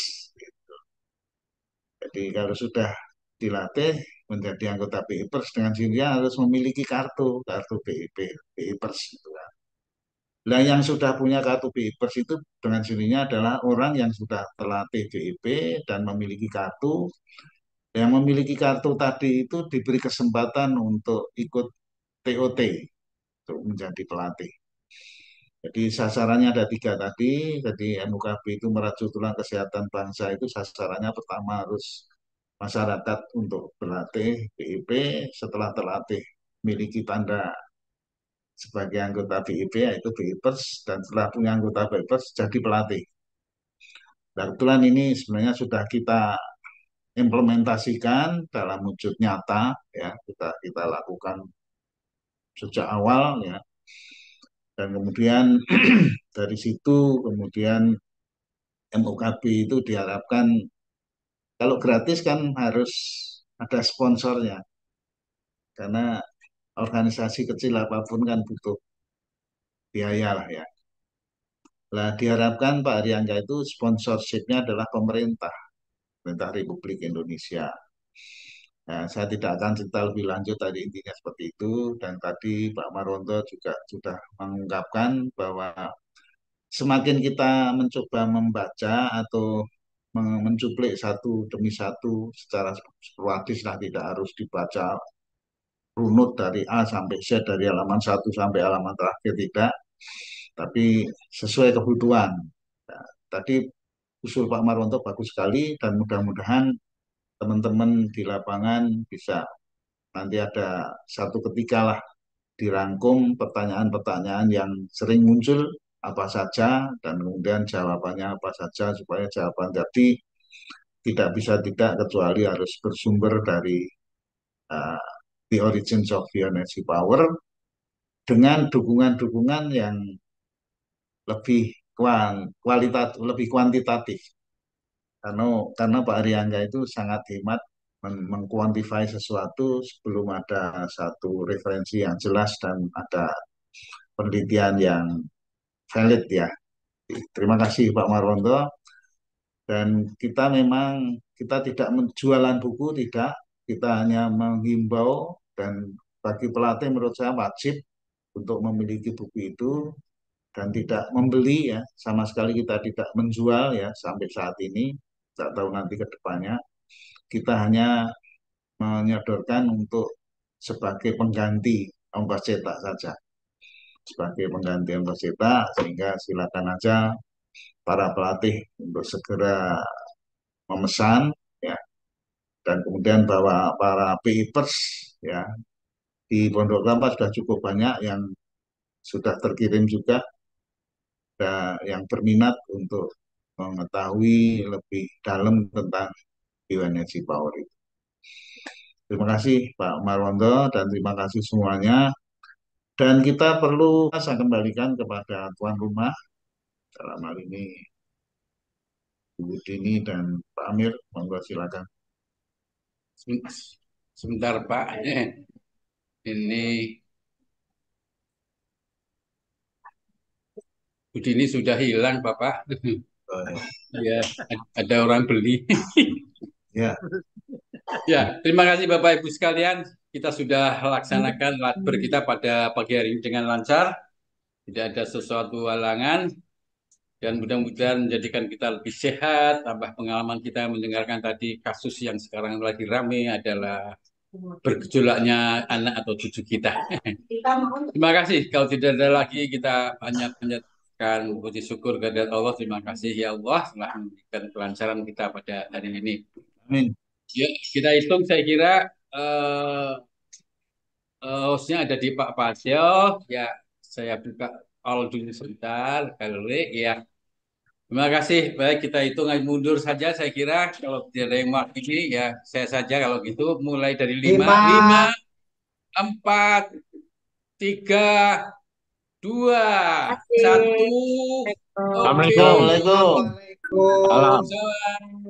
Jadi kalau sudah dilatih menjadi anggota BIPers dengan sendirinya harus memiliki kartu BIP, BIPers itu kan. Nah, yang sudah punya kartu BIPers itu dengan sendirinya adalah orang yang sudah terlatih BIP dan memiliki kartu. Yang memiliki kartu tadi itu diberi kesempatan untuk ikut TOT untuk menjadi pelatih. Jadi sasarannya ada 3 tadi. Jadi MUKB itu merajut tulang kesehatan bangsa itu sasarannya pertama harus masyarakat untuk berlatih BIP, setelah terlatih miliki tanda sebagai anggota BIP yaitu BIPers, dan setelah punya anggota BIPers jadi pelatih. Nah, kebetulan ini sebenarnya sudah kita implementasikan dalam wujud nyata ya, kita lakukan sejak awal ya. Dan kemudian dari situ kemudian MUKB itu diharapkan kalau gratis kan harus ada sponsornya karena organisasi kecil apapun kan butuh biaya lah ya. Nah, diharapkan Pak Haryangga itu sponsorshipnya adalah pemerintah Republik Indonesia. Nah, saya tidak akan cerita lebih lanjut tadi intinya seperti itu, dan tadi Pak Marwondo juga sudah mengungkapkan bahwa semakin kita mencoba membaca atau mencuplik satu demi satu secara sporadis lah, tidak harus dibaca runut dari A sampai Z, dari halaman 1 sampai halaman terakhir, tidak, tapi sesuai kebutuhan. Nah, tadi usul Pak Marwondo bagus sekali dan mudah-mudahan teman-teman di lapangan bisa nanti ada satu ketika lah dirangkum pertanyaan-pertanyaan yang sering muncul apa saja dan kemudian jawabannya apa saja supaya jawaban tadi tidak bisa tidak kecuali harus bersumber dari uh, the origins of the energy power dengan dukungan-dukungan yang lebih lebih kuantitatif. Karena Pak Ariangga itu sangat hemat mengkuantify sesuatu sebelum ada satu referensi yang jelas dan ada penelitian yang valid ya. Terima kasih Pak Marwondo. Dan kita tidak menjualan buku, tidak. Kita hanya menghimbau dan bagi pelatih menurut saya wajib untuk memiliki buku itu dan tidak membeli ya. Sama sekali kita tidak menjual ya sampai saat ini. Tidak tahu nanti ke depannya. Kita hanya menyodorkan untuk sebagai pengganti ongkos cetak saja. Sebagai pengganti ongkos cetak sehingga silakan aja para pelatih untuk segera memesan ya dan kemudian bahwa para PIPers ya di Pondok Kelapa sudah cukup banyak yang sudah terkirim juga yang berminat untuk mengetahui lebih dalam tentang bioenergy power itu. Terima kasih Pak Marwondo dan terima kasih semuanya. Dan kita perlu saya kembalikan kepada tuan rumah dalam hal ini Bu Dini dan Pak Amir, monggo silakan. Sebentar Pak, ini Bu Dini sudah hilang Bapak. Ya, ada orang beli. Ya. Ya, terima kasih Bapak Ibu sekalian. Kita sudah laksanakan latber kita pada pagi hari ini dengan lancar. Tidak ada sesuatu halangan. Dan mudah-mudahan menjadikan kita lebih sehat. Tambah pengalaman kita mendengarkan tadi kasus yang sekarang lagi ramai adalah bergejolaknya anak atau cucu kita. Terima kasih. Kalau tidak ada lagi, kita panjatkan puji syukur kehadirat Allah. Terima kasih ya Allah telah memberikan kelancaran kita pada hari ini. Amin. Ya, kita hitung saya kira hostnya ada di Pak Pasio. Ya, saya buka all dulu sebentar. Kali ya. Terima kasih. Baik, kita hitung mundur saja saya kira. Kalau tidak ada yang mewakili ya saya saja kalau gitu mulai dari 5, 4, 3, 2, 1. Assalamualaikum. Salam.